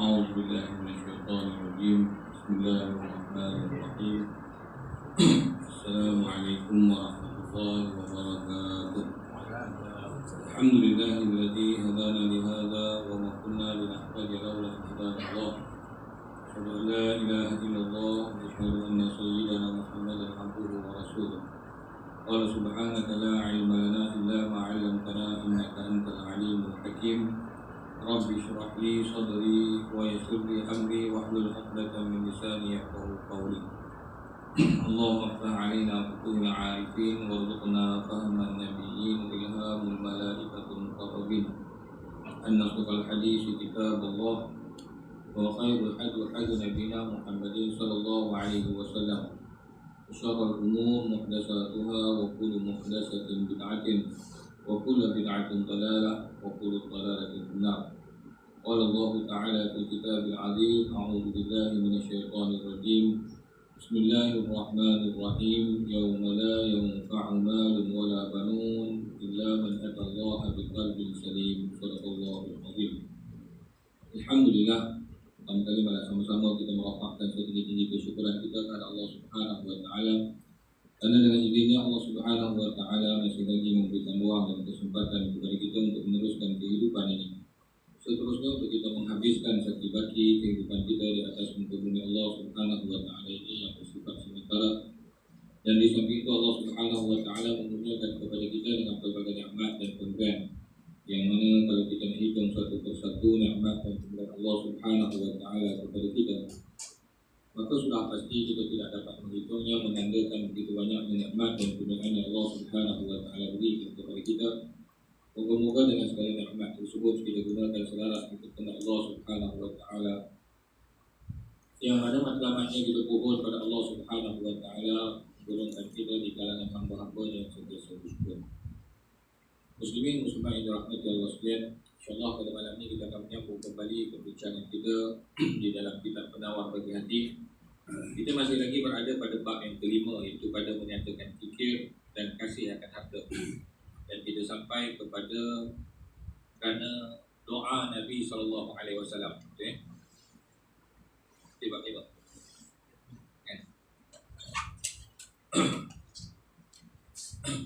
أعوذ بالله من الشيطان الرجيم. بسم الله الرحمن الرحيم. السلام عليكم ورحمة الله وبركاته. الحمد لله الذي هدانا لهذا وما كنا لنهتدي لولا أن هدانا الله. أشهد أن لا إله إلا الله وأشهد أن سيدنا محمدا عبده ورسوله. قال سبحانك لا علم لنا إلا ما علمتنا إنك أنت العليم الحكيم. رب اشرح لي صدري ويسر لي أمري واحلل عقدة من لساني يفقهوا قولي. اللهم افتح علينا فتوح العارفين وارزقنا فهم النبيين وإلهام الملائكة المقربين. أن أصدق الحديث كتاب الله وخير الحديث حديث نبينا محمد صلى الله عليه وسلم. وشر الأمور محدثاتها وكل محدثة بدعة وكل بدعة ضلالة وكل ضلالة في النار. قال الله تعالى في الكتاب العزيز: أعوذ بالله من الشيطان الرجيم. بسم الله الرحمن الرحيم. يوم لا ينفع مال ولا بنون إلا من أتى الله بقلب سليم. صدق الله العظيم. Alhamdulillah, pertama kali sama-sama kita merapatkan setinggi-tinggi kesyukuran kita kepada Allah Subhanahu wa taala. Karena dengan izinnya Allah Subhanahu wa taala masih lagi memberikan ruang dan kesempatan kepada kita untuk meneruskan kehidupan ini. Seterusnya untuk kita menghabiskan sakit-baki kehidupan kita di atas muka bumi Allah Subhanahu wa taala ini yang bersifat sementara. Dan di samping itu Allah Subhanahu wa taala mengurniakan kepada kita dengan berbagai nikmat dan pemberian, yang mana kalau kita menghitung satu persatu nikmat dan pemberian Allah Subhanahu wa taala kepada kita, maka sudah pasti kita tidak dapat menghitungnya, menandakan begitu banyak nikmat dan pemberian yang Allah Subhanahu wa taala berikan kepada kita. Moga-moga dengan segala nikmat tersebut kita gunakan selaras untuk kehendak Allah Subhanahu wa taala. Yang ada matlamatnya kita mohon pada Allah Subhanahu wa taala golongkan kita di kalangan hamba-hamba yang sentiasa bersyukur. Muslimin muslimat yang dirahmati Allah sekalian, insyaallah pada malam ini kita akan menyambung kembali perbincangan kita di dalam kitab Penawar Bagi Hati. Kita masih lagi berada pada bab yang kelima, iaitu pada menyatakan fikir dan kasih akan harta. Dan kita sampai kepada kerana doa Nabi sallallahu alaihi wasallam. Okey. Tiba-tiba.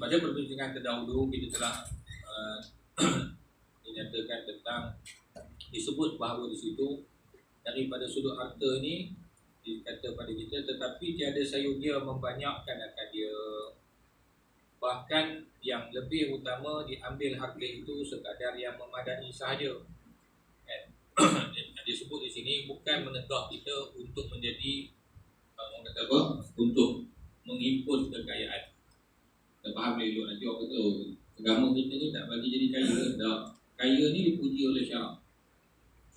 Pada perbincangan terdahulu kita telah dinyatakan tentang, disebut bahawa di situ daripada sudut harta ni dikata pada kita, tetapi tiada sayugia membanyakkan akan dia. Bahkan yang lebih utama diambil harta itu sekadar yang memadai sahaja. Disebut di sini bukan menegah kita untuk menjadi orang kata apa? Untuk mengimpus kekayaan. Kita faham dulu nanti orang kata agama kita ni tak bagi jadi kaya. Dah, kaya ni dipuji oleh syarak.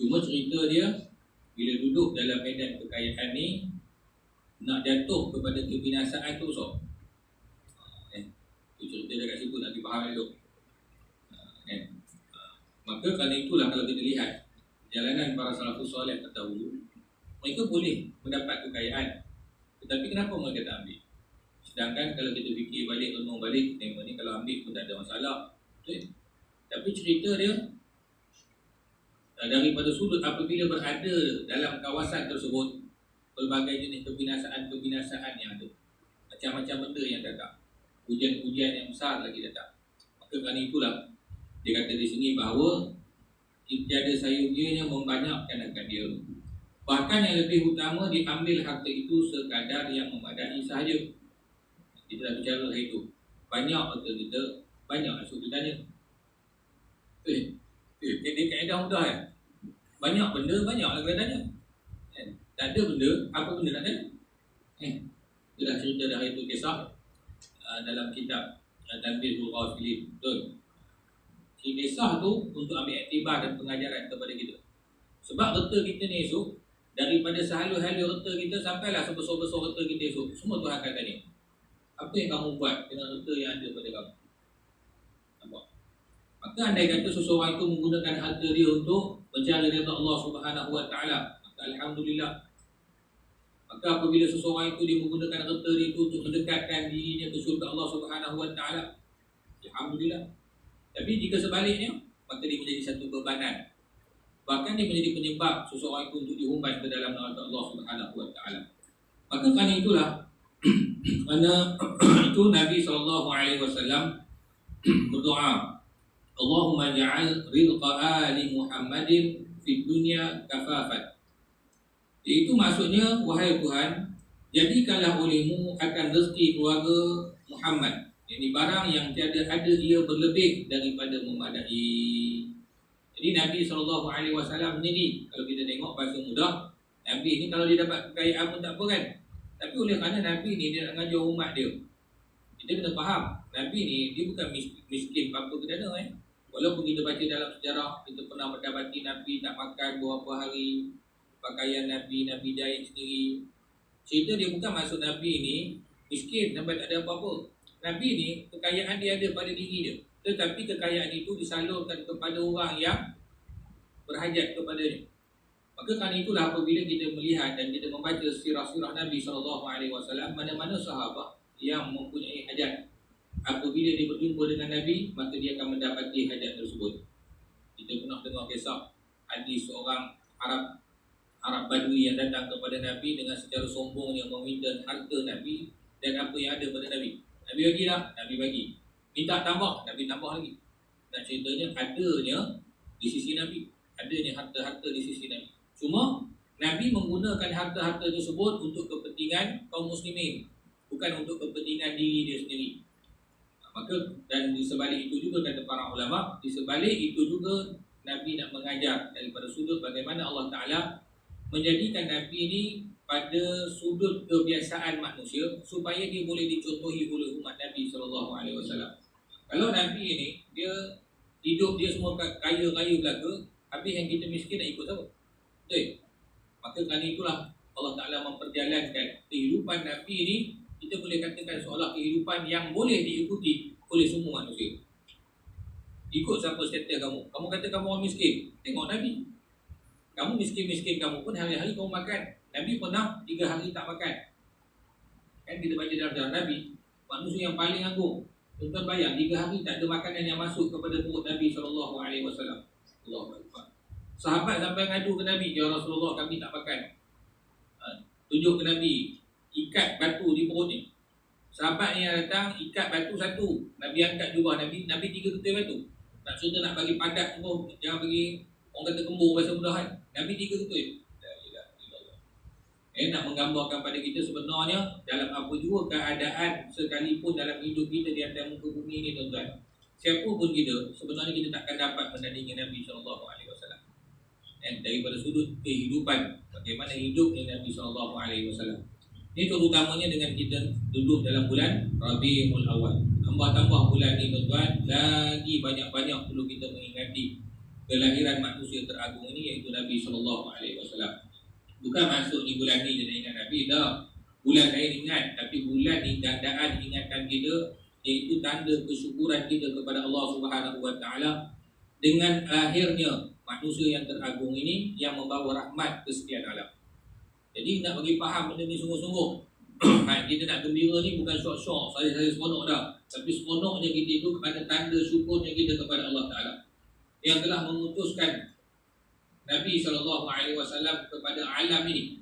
Cuma cerita dia bila duduk dalam medan kekayaan ni nak jatuh kepada kebinasaan tu so. Cerita dia kat situ nak dipahami dulu. Maka kerana itulah kalau kita lihat jalanan para salafus soleh terdahulu, mereka boleh mendapat kekayaan, tetapi kenapa mereka tak ambil? Sedangkan kalau kita fikir balik, renung balik, tema ni kalau ambil pun tak ada masalah, betul? Tapi cerita dia daripada sudut apabila berada dalam kawasan tersebut, pelbagai jenis kebinasaan yang ada, macam-macam benda yang datang, ujian-ujian yang besar lagi datang. Maka kerana itulah dia kata di sini bahawa tiada sayugianya membanyakkan akan dia. Bahkan yang lebih utama diambil harta itu sekadar yang memadai sahaja. Kita dah bicara itu. Banyak harta kita, banyak asal kita tanya. Dia kaedah mudah ya. Banyak benda, banyak lah kita tanya. Tak ada benda, apa benda nak tanya? Dia dah cerita dah itu kisah dalam kitab Tanbihul Ghafilin. Betul. Kisah tu untuk ambil iktibar dan pengajaran kepada kita. Sebab reta kita ni esok, daripada sehalu-halu reta kita sampailah sebesar-besar reta kita esok, semua Tuhan akan tanya, apa yang kamu buat dengan reta yang ada pada kamu? Nampak? Maka andai kata seseorang itu menggunakan harta dia untuk mencari redha Allah Subhanahu wa taala, maka alhamdulillah. Maka apabila seseorang itu dia menggunakan harta dia itu untuk mendekatkan dirinya ke syurga Allah Subhanahu wa taala, alhamdulillah. Tapi jika sebaliknya, maka dia menjadi satu bebanan Bahkan dia menjadi penyebab seseorang itu untuk dihumban ke dalam neraka Allah Subhanahu wa taala. Maka kerana itulah kerana itu Nabi SAW berdoa, Allahumma ja'al rizqa ali Muhammadin fid dunya kafafan. Itu maksudnya, wahai Tuhan, jadikanlah olehmu akan rezeki keluarga Muhammad, ini barang yang tiada ada ia berlebih daripada memadai. Jadi Nabi SAW sendiri, kalau kita tengok bahasa mudah, Nabi ni kalau dia dapat kekayaan pun tak apa kan. Tapi oleh kerana Nabi ni dia nak ngajar umat dia, kita kena faham Nabi ni dia bukan miskin apa-apa kedana Walaupun kita baca dalam sejarah, kita pernah mendapati Nabi tak makan beberapa hari, pakaian Nabi jahit sendiri. Cerita dia bukan maksud Nabi ni miskin sampai tak ada apa-apa. Nabi ni kekayaan dia ada pada diri dia, tetapi kekayaan itu disalurkan kepada orang yang berhajat kepadanya. Maka kerana itulah apabila kita melihat dan kita membaca sirah-sirah Nabi SAW, mana-mana sahabat yang mempunyai hajat, apabila dia berjumpa dengan Nabi, maka dia akan mendapati hajat tersebut. Kita pernah dengar kisah hadis seorang Arab Badui yang datang kepada Nabi dengan secara sombongnya meminta harta Nabi dan apa yang ada pada Nabi. Nabi bagi tak? Nabi bagi. Minta tambah, Nabi tambah lagi. Dan ceritanya adanya di sisi Nabi, adanya harta-harta di sisi Nabi. Cuma Nabi menggunakan harta-harta tersebut untuk kepentingan kaum muslimin, bukan untuk kepentingan diri dia sendiri. Maka dan di sebalik itu juga kata para ulama, di sebalik itu juga Nabi nak mengajar daripada sudut bagaimana Allah Ta'ala menjadikan Nabi ini pada sudut kebiasaan manusia supaya dia boleh dicontohi oleh umat Nabi SAW. Kalau Nabi ini dia hidup dia semua kaya-kaya belaka, habis yang kita miskin nak ikut siapa? Betul? Maka kerana itulah Allah Ta'ala memperjalankan kehidupan Nabi ini, kita boleh katakan seolah kehidupan yang boleh diikuti oleh semua manusia. Ikut siapa status kamu. Kamu kata kamu orang miskin, tengok Nabi. Kamu miskin-miskin kamu pun hari-hari kamu makan. Nabi pernah 3 hari tak makan. Kan kita baca dalam Nabi, manusia yang paling agung. Tuan-tuan bayang 3 hari tak ada makanan yang masuk kepada perut Nabi SAW. Allahu Akbar. Sahabat sampai ngadu ke Nabi, ya Rasulullah kami tak makan. Tunjuk ke Nabi, ikat batu di perut ni. Sahabat yang datang ikat batu satu, Nabi angkat jubah Nabi 3 ketul batu. Nak cerita nak bagi padat semua, jangan bagi orang kata kembur bahasa mudah kan. Nabi 3 ketul. Nak menggambarkan pada kita sebenarnya dalam apa juga keadaan sekalipun dalam hidup kita di atas muka bumi ni tuan-tuan, siapa pun kita, sebenarnya kita takkan dapat menandingi Nabi SAW. Dan daripada sudut kehidupan, bagaimana hidupnya Nabi SAW. Ini terutamanya dengan kita duduk dalam bulan Rabiul Awal. Tambah-tambah bulan ni tuan-tuan, lagi banyak-banyak perlu kita mengingati kelahiran manusia teragung ini, iaitu Nabi SAW. Bukan masuk di bulan ni jadi ingat Nabi, dah. Bulan lain ingat, tapi bulan ni gandaan ingatan kita, iaitu tanda kesyukuran kita kepada Allah Subhanahu Wa Taala dengan akhirnya manusia yang teragung ini yang membawa rahmat kesekian alam. Jadi nak bagi faham benda ni sungguh-sungguh. Kita nak gembira ni bukan syok-syok, saya seronok dah. Tapi seronoknya kita itu kepada tanda syukurnya kita kepada Allah Ta'ala yang telah memutuskan Nabi SAW kepada alam ini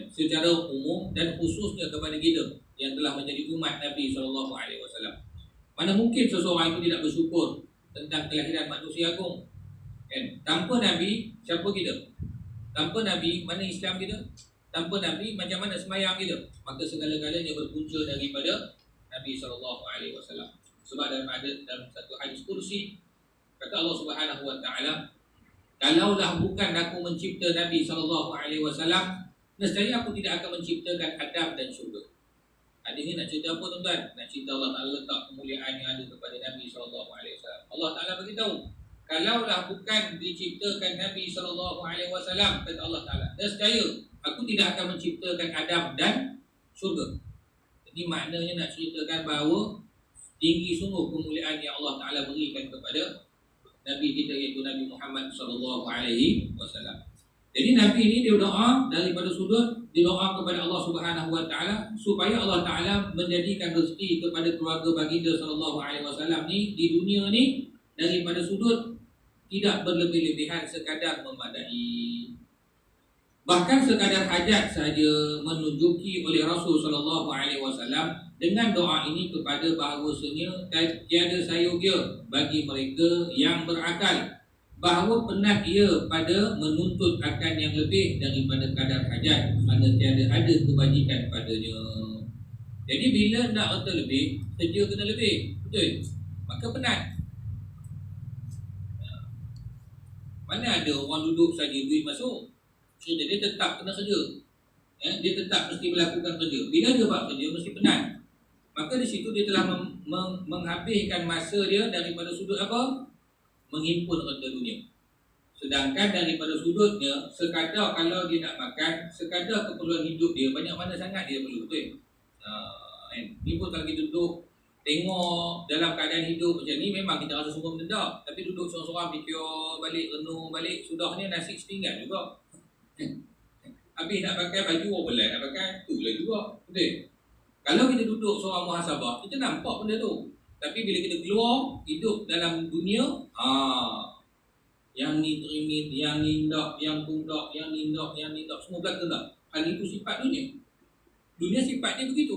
secara umum dan khususnya kepada kita yang telah menjadi umat Nabi SAW. Mana mungkin seseorang itu tidak bersyukur tentang kelahiran manusia agung. Tanpa Nabi, siapa kita? Tanpa Nabi, mana Islam kita? Tanpa Nabi, macam mana semayang kita? Maka segala-galanya berpunca daripada Nabi SAW. Sebab dalam satu hadis kursi, kata Allah Subhanahu Wa Taala, kalaulah bukan aku mencipta Nabi SAW, nescaya aku tidak akan menciptakan Adam dan syurga. Hadis ini nak cerita apa tuan-tuan? Nak cerita Allah Ta'ala letak kemuliaan yang ada kepada Nabi SAW. Allah Ta'ala beritahu, kalaulah bukan diciptakan Nabi SAW, kata Allah Ta'ala, nescaya aku tidak akan menciptakan Adam dan syurga. Jadi maknanya nak ceritakan bahawa tinggi sungguh kemuliaan yang Allah Ta'ala berikan kepada Nabi kita, iaitu Nabi Muhammad SAW. Jadi Nabi ini dia doa daripada sudut, dia doa kepada Allah Subhanahu Wa Taala supaya Allah Taala menjadikan rezeki kepada keluarga baginda SAW ni di dunia ni daripada sudut tidak berlebih-lebihan sekadar memadai. Bahkan sekadar hajat sahaja menunjuki oleh Rasul sallallahu alaihi wasallam dengan doa ini kepada bahawasanya tiada sayur dia bagi mereka yang berakal, bahawa penat ia pada menuntut akan yang lebih daripada kadar hajat, kerana tiada ada kebajikan padanya. Jadi bila nak harta lebih, kerja kena lebih, betul? Maka penat. Mana ada orang duduk saja duit masuk, dia tetap kena kerja, dia tetap mesti melakukan kerja. Bila dia buat kerja mesti penat. Maka di situ dia telah menghabiskan masa dia daripada sudut apa? Menghimpun harta dunia. Sedangkan daripada sudutnya, sekadar kalau dia nak makan, sekadar keperluan hidup dia, banyak mana sangat dia perlu, betul? Ni pun kalau kita duduk tengok dalam keadaan hidup macam ni, memang kita rasa sungguh mendedak. Tapi duduk seorang-seorang fikir balik, renung balik, sudahnya nasi setinggal juga. Habis nak pakai baju orang belai, nak pakai tu lah juga, betul? Kalau kita duduk seorang muhasabah, kita nampak benda tu. Tapi bila kita keluar hidup dalam dunia, yang ni terimit, yang ni ndak, yang pundak, yang ni ndak, yang ni ndak, semua belakang tak. Hal itu sifat dunia. Dunia sifat dia begitu.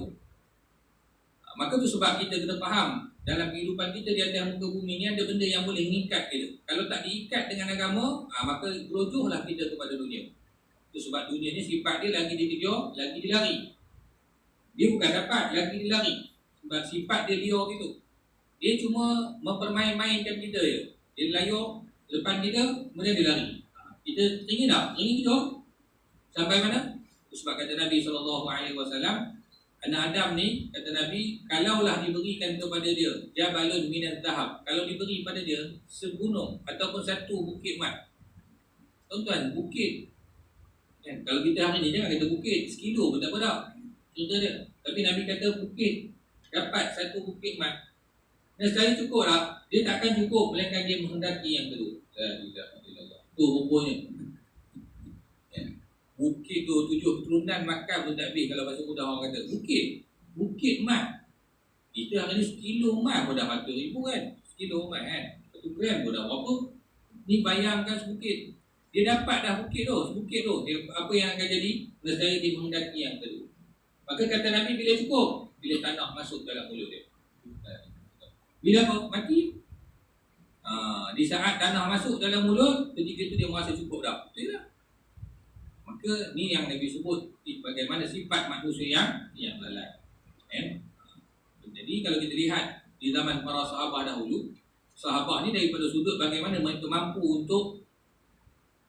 Maka tu sebab kita kena faham, dalam kehidupan kita di atas muka bumi ni ada benda yang boleh mengikat kita. Kalau tak diikat dengan agama, maka gerojohlah kita kepada dunia. Itu sebab dunia ni sifat dia lagi dia kejar, lagi dia lari. Dia bukan dapat, lagi dia lari. Sebab sifat dia liar gitu. Dia cuma mempermain-mainkan kita je. Dia layar depan kita, kemudian dia lari. Kita teringin tak? Teringin kita sampai mana? Sebab kata Nabi SAW, anak Adam ni, kata Nabi, kalaulah diberikan kepada dia jabalun minaz zahab, kalau diberi pada dia segunung ataupun satu bukit emas. Tuan-tuan, bukit kalau kita hari ni jangan kata bukit, sekilo pun tak apa cerita dia. Tapi Nabi kata bukit, dapat satu bukit emas, dan sekali cukup lah. Dia takkan cukup, melainkan dia menghendaki yang kedua. Tu rupanya bukit tu 7 keturunan makan pun tak habis. Kalau bahasa mudah orang kata bukit emas. Kita hari ni sekilo emas pun dah 100,000 kan. Sekilo emas kan 1 gram pun dah berapa. Ni bayangkan sebukit. Dia dapat dah bukit tu, sebukit tu. Dia, apa yang akan jadi? Nescaya dia menghendaki yang kedua. Maka kata Nabi, bila cukup? Bila tanah masuk dalam mulut dia. Bila apa? Mati. Di saat tanah masuk dalam mulut, ketika itu dia merasa cukup dah. Betul tak? Maka ni yang Nabi sebut bagaimana sifat manusia yang lalai. Jadi kalau kita lihat di zaman para sahabat dahulu, sahabat ni daripada sudut bagaimana mereka mampu untuk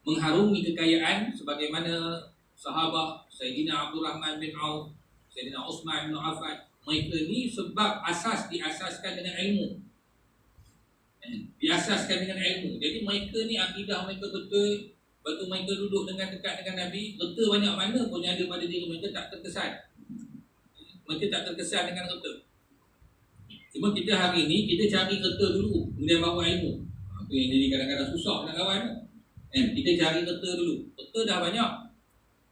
mengharungi kekayaan, sebagaimana sahabat Sayyidina Abdul Rahman bin Auf, Sayyidina Uthman bin Affan. Mereka ni sebab diasaskan dengan ilmu. Diasaskan dengan ilmu. Jadi mereka ni akidah mereka betul. Waktu mereka duduk dekat dengan Nabi, harta banyak mana pun yang ada pada diri mereka tak terkesan. Mereka tak terkesan dengan harta. Cuma kita hari ni, kita cari harta dulu, kemudian bawa ilmu. Itu yang jadi kadang-kadang susah nak lawan. Kita cari harta dulu. Harta dah banyak,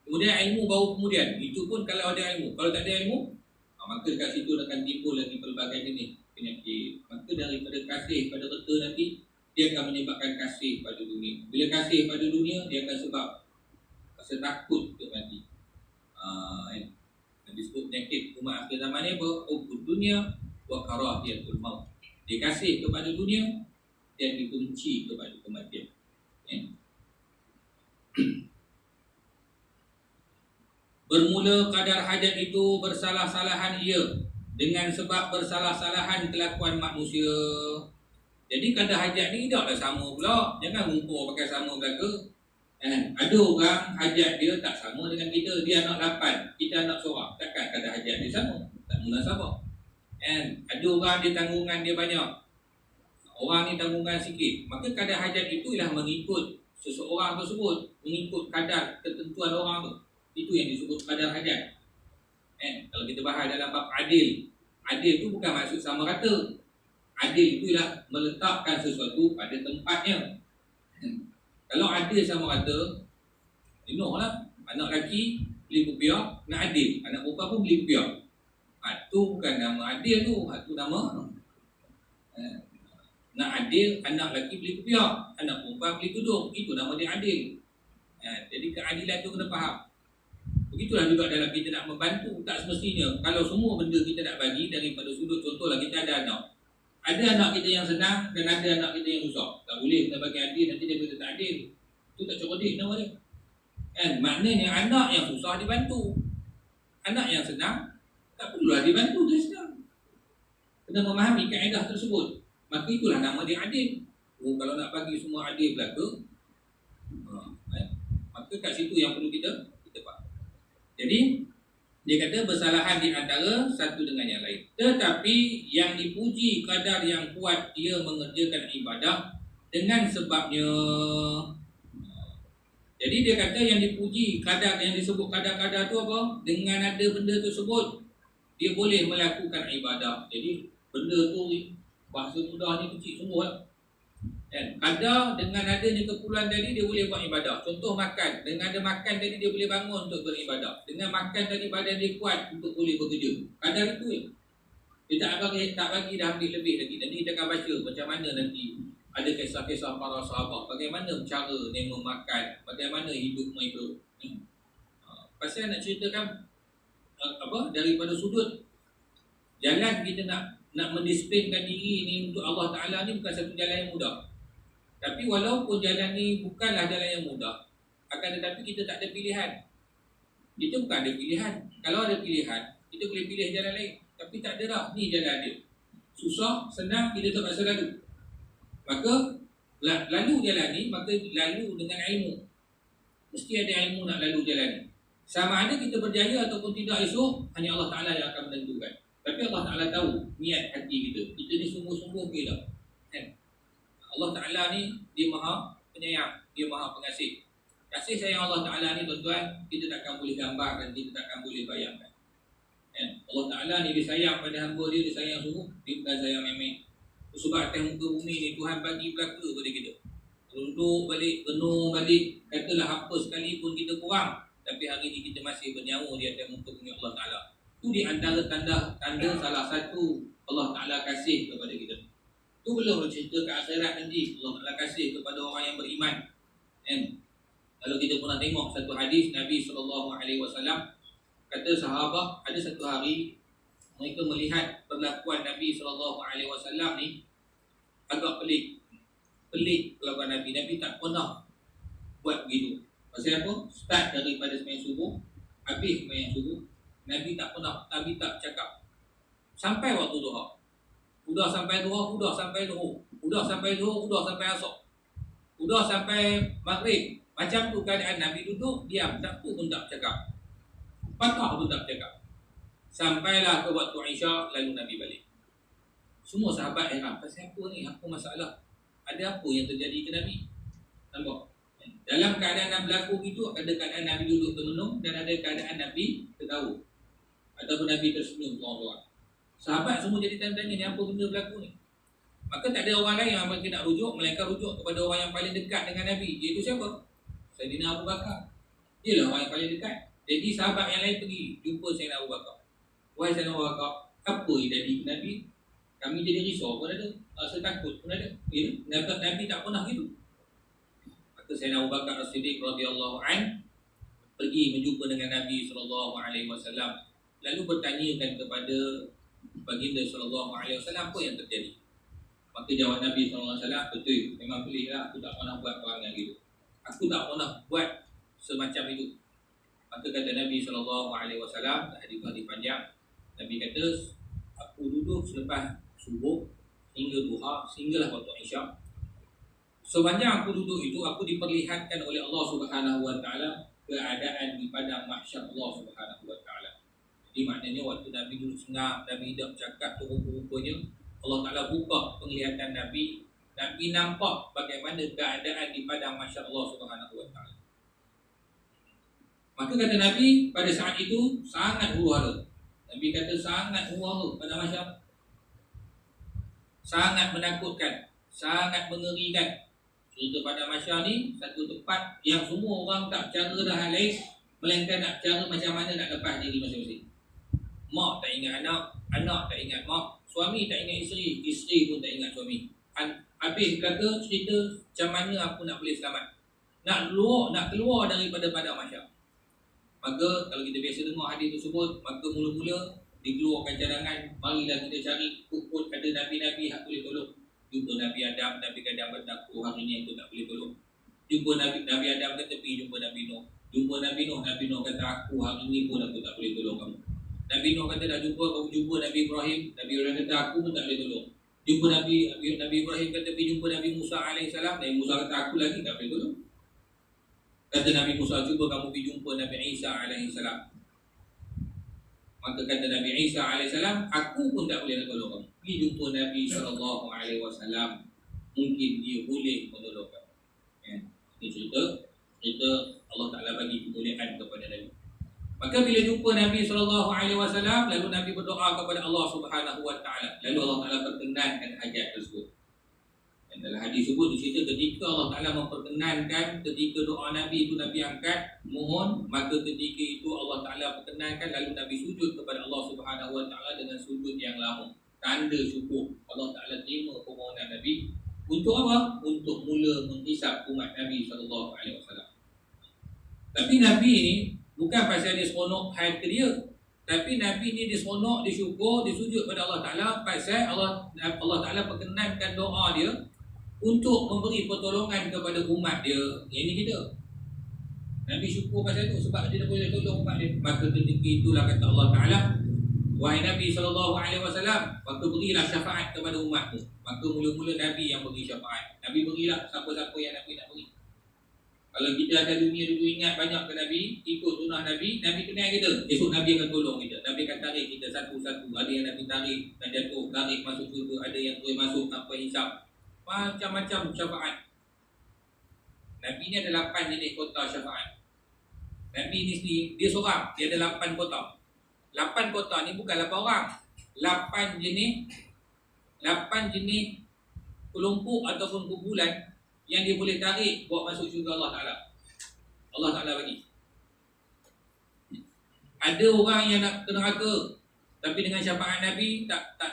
kemudian ilmu baru kemudian. Itu pun kalau ada ilmu. Kalau tak ada ilmu, maka dekat situ akan timbul lagi pelbagai jenis penyakit. Maka daripada kasih pada harta nanti, dia akan menyebabkan kasih pada dunia. Bila kasih pada dunia, dia akan sebab rasa takut untuk mati. Disebut penyakit umat akhir zaman ni apa? Hubud dunia wa karahiyatul maut. Dia kasih kepada dunia dan dibenci kepada kematian. Bermula kadar hajat itu bersalah-salahan ia dengan sebab bersalah-salahan kelakuan manusia. Jadi kadar hajat ni tidaklah sama pula. Jangan ngumpul pakai sama belaka. Ada orang hajat dia tak sama dengan kita. Dia anak 8, kita anak seorang. Takkan kadar hajat dia sama? Tak munasabah. Ada orang dia tanggungan dia banyak, orang ni tanggungan sikit. Maka kadar hajat itu ialah mengikut seseorang tersebut, mengikut kadar ketentuan orang tu. Itu yang disebut kadar hajat. Kalau kita bahas dalam bab adil, adil tu bukan maksud sama rata. Adil itu ialah meletakkan sesuatu pada tempatnya. Kalau adil sama rata, lah. Anak lelaki beli kopiah, nak adil. Anak perempuan pun beli kopiah. Itu bukan nama adil tu. Itu nama Nak adil, anak lelaki beli kopiah, anak perempuan beli tudung. Itu nama dia adil. Jadi keadilan tu kena faham. Begitulah juga dalam kita nak membantu. Tak semestinya kalau semua benda kita nak bagi daripada sudut, contohlah kita ada anak. Ada anak kita yang senang dan ada anak kita yang susah. Tak boleh kita bagi adil, nanti dia berkata tak adil. Itu tak cerdik nama dia. Maknanya anak yang susah dibantu. Anak yang senang tak perlulah dibantu, dia senang. Kena memahami kaedah tersebut. Maka itulah nama dia adil. Kalau nak bagi semua adil belaka, maka kat situ yang perlu kita faham. Jadi dia kata bersalahan di antara satu dengan yang lain. Tetapi yang dipuji kadar yang kuat dia mengerjakan ibadah dengan sebabnya. Jadi dia kata yang dipuji kadar, yang disebut kadar-kadar tu apa? Dengan ada benda tersebut dia boleh melakukan ibadah. Jadi benda tu bahasa mudah ni kecil semua lah. Kadar dengan adanya keperluan tadi dia boleh buat ibadah. Contoh makan, dengan ada makan tadi dia boleh bangun untuk beribadah. Dengan makan tadi badan dia kuat untuk boleh bekerja. Kadar itu dia tak bagi dah ambil lebih lagi. Nanti kita akan baca macam mana nanti ada kisah-kisah para sahabat, bagaimana cara dia memakan, bagaimana hidup mereka. Pasal nak ceritakan daripada sudut jalan kita nak mendisiplinkan diri ni untuk Allah Ta'ala ni bukan satu jalan yang mudah. Tapi walaupun jalan ni bukanlah jalan yang mudah, akan tetapi kita tak ada pilihan. Kita bukan ada pilihan. Kalau ada pilihan, kita boleh pilih jalan lain. Tapi tak ada dah, ni jalan dia. Susah, senang, kita terpaksa lalu. Maka lalu jalan ni, maka lalu dengan ilmu. Mesti ada ilmu nak lalu jalan ni. Sama ada kita berjaya ataupun tidak esok, hanya Allah Ta'ala yang akan menentukan. Tapi Allah Ta'ala tahu niat hati kita. Kita ni sungguh-sungguh ke tak? Allah Ta'ala ni dia maha penyayang, dia maha pengasih. Kasih sayang Allah Ta'ala ni tuan-tuan, kita takkan boleh gambar dan kita takkan boleh bayangkan. Allah Ta'ala ni dia sayang pada hamba dia, dia sayang sungguh, dia bukan sayang main-main. Sebab atas muka bumi ni Tuhan bagi belaka pada kita. Duduk balik, renung balik, katalah apa sekalipun kita kurang, tapi hari ni kita masih bernyawa di atas muka bumi Allah Ta'ala. Itu di antara tanda salah satu Allah Ta'ala kasih kepada kita. Itu belum bercerita ke akhirat nanti Allah Ta'ala kasih kepada orang yang beriman. Kalau kita pernah tengok satu hadis Nabi SAW kata sahabat ada satu hari mereka melihat perlakuan Nabi SAW ni agak pelik kelakuan Nabi. Nabi tak pernah buat begitu. Pasal apa? Start daripada sembahyang subuh, habis sembahyang subuh, Nabi tak cakap sampai waktu duha. Udah sampai duha, udah sampai zuhur. Udah sampai zuhur, udah sampai asar. Udah sampai maghrib. Macam tu keadaan Nabi duduk, diam. Satu pun tak cakap. Patah pun tak cakap. Sampailah ke waktu Isya, lalu Nabi balik. Semua sahabat heran. Pasal apa ni? Apa masalah? Ada apa yang terjadi ke Nabi? Nampak? Dalam keadaan nak berlaku itu, ada keadaan Nabi duduk termenung dan ada keadaan Nabi tertawa. Ataupun Nabi tersenyum seorang-seorang. Sahabat semua jadi tanya-tanya ni apa benda berlaku ni. Maka tak ada orang lain yang mereka nak rujuk, melainkan rujuk kepada orang yang paling dekat dengan Nabi. Iaitu siapa? Sayyidina Abu Bakar. Dialah orang yang paling dekat. Jadi sahabat yang lain pergi jumpa Sayyidina Abu Bakar. Wahai Sayyidina Abu Bakar, apa yang jadi ke Nabi? Kami jadi risau pun ada, rasa takut pun ada. Nabi tak pernah gitu. Maka Sayyidina Abu Bakar As-Siddiq radhiyallahu an pergi menjumpa dengan Nabi SAW. Lalu bertanyakan kepada baginda SAW apa yang terjadi. Maka jawab Nabi SAW, betul, memang pelik lah, aku tak pernah buat perangai gitu. Aku tak pernah buat semacam itu. Maka kata Nabi SAW, hadis panjang, Nabi kata, aku duduk selepas subuh hingga duha, sehinggalah waktu Isya. Sepanjang aku duduk itu, aku diperlihatkan oleh Allah Subhanahu Wa Taala keadaan di padang mahsyar Allah Subhanahu Wa Taala. Jadi maknanya waktu Nabi duduk senang, Nabi tidak bercakap tu rupa-rupanya, Allah Ta'ala buka penglihatan Nabi. Nabi nampak bagaimana keadaan di padang mahsyar Allah Subhanahu Wa Ta'ala. Maka kata Nabi pada saat itu sangat huru-hara. Nabi kata sangat huru-hara pada mahsyar. Sangat menakutkan, sangat mengerikan. Cerita pada mahsyar ni satu tempat yang semua orang tak cara dah lain, melainkan nak cara macam mana nak lepas diri masing-masing. Mak tak ingat anak, anak tak ingat mak, suami tak ingat isteri, isteri pun tak ingat suami. Habis kata cerita macam mana aku nak boleh selamat, nak keluar daripada padang mahsyar. Maka kalau kita biasa dengar hadis tersebut, maka mula-mula dikeluarkan cadangan, marilah kita cari pokok ada nabi-nabi yang boleh tolong. Jumpa Nabi Adam bertakwa, hari ni aku tak boleh tolong. Jumpa Nabi Adam ke tepi, jumpa Nabi Nuh. Jumpa Nabi Nuh kata aku hari ni pun aku tak boleh tolong kamu. Nabi Nuh kata dah jumpa Nabi Ibrahim kata aku pun tak boleh tolong. Jumpa Nabi Ibrahim kata pergi jumpa Nabi Musa alaihissalam, Nabi Musa kata aku lagi tak boleh tolong. Kata Nabi Musa, cuba kamu pergi jumpa Nabi Isa alaihissalam. Maka kata Nabi Isa alaihissalam, aku pun tak boleh nak tolong kamu. Pergi jumpa Nabi SAW, mungkin dia boleh menolong kamu. Ya. Ini cerita Allah Ta'ala bagi kemuliaan kepada Nabi. Maka bila jumpa Nabi SAW, lalu Nabi berdoa kepada Allah Subhanahu Wa Ta'ala. Lalu Allah Ta'ala perkenankan hajat tersebut. Dan dalam hadis tersebut dicerita ketika Allah Ta'ala memperkenankan ketika doa Nabi itu Nabi angkat mohon, maka ketika itu Allah Ta'ala perkenankan lalu Nabi sujud kepada Allah Subhanahu Wa Ta'ala dengan sujud yang lama, tanda syukur Allah Ta'ala terima permohonan Nabi. Untuk apa? Untuk mula menghisap umat Nabi SAW. Tapi Nabi ini bukan pasal dia seronok hati dia, tapi Nabi ni dia seronok, dia syukur, dia sujud pada Allah Ta'ala pasal Allah Ta'ala perkenankan doa dia untuk memberi pertolongan kepada umat dia. Yang ini kita Nabi syukur pasal itu sebab dia boleh tolong umat dia. Maka ketika itulah kata Allah Ta'ala, wahai Nabi SAW, maka berilah syafaat kepada umatmu. Maka mula-mula Nabi yang beri syafaat. Nabi berilah siapa-siapa yang Nabi nak beri. Kalau kita ada dunia dulu ingat banyak ke Nabi, ikut sunnah Nabi kenal kita, esok Nabi akan tolong kita. Nabi akan tarik kita satu-satu. Ada yang Nabi tarik dan jatuh, tarik masuk syurga. Ada yang boleh masuk tanpa hisap. Macam-macam syafaat. Nabi ni ada 8 jenis kota syafaat. Nabi ni sendiri, dia seorang, dia ada 8 kota. 8 kota ni bukan 8 orang. 8 jenis kelompok ataupun kumpulan yang dia boleh tarik buat masuk syurga Allah Ta'ala. Allah Ta'ala bagi. Ada orang yang nak ke neraka, tapi dengan syafaat Nabi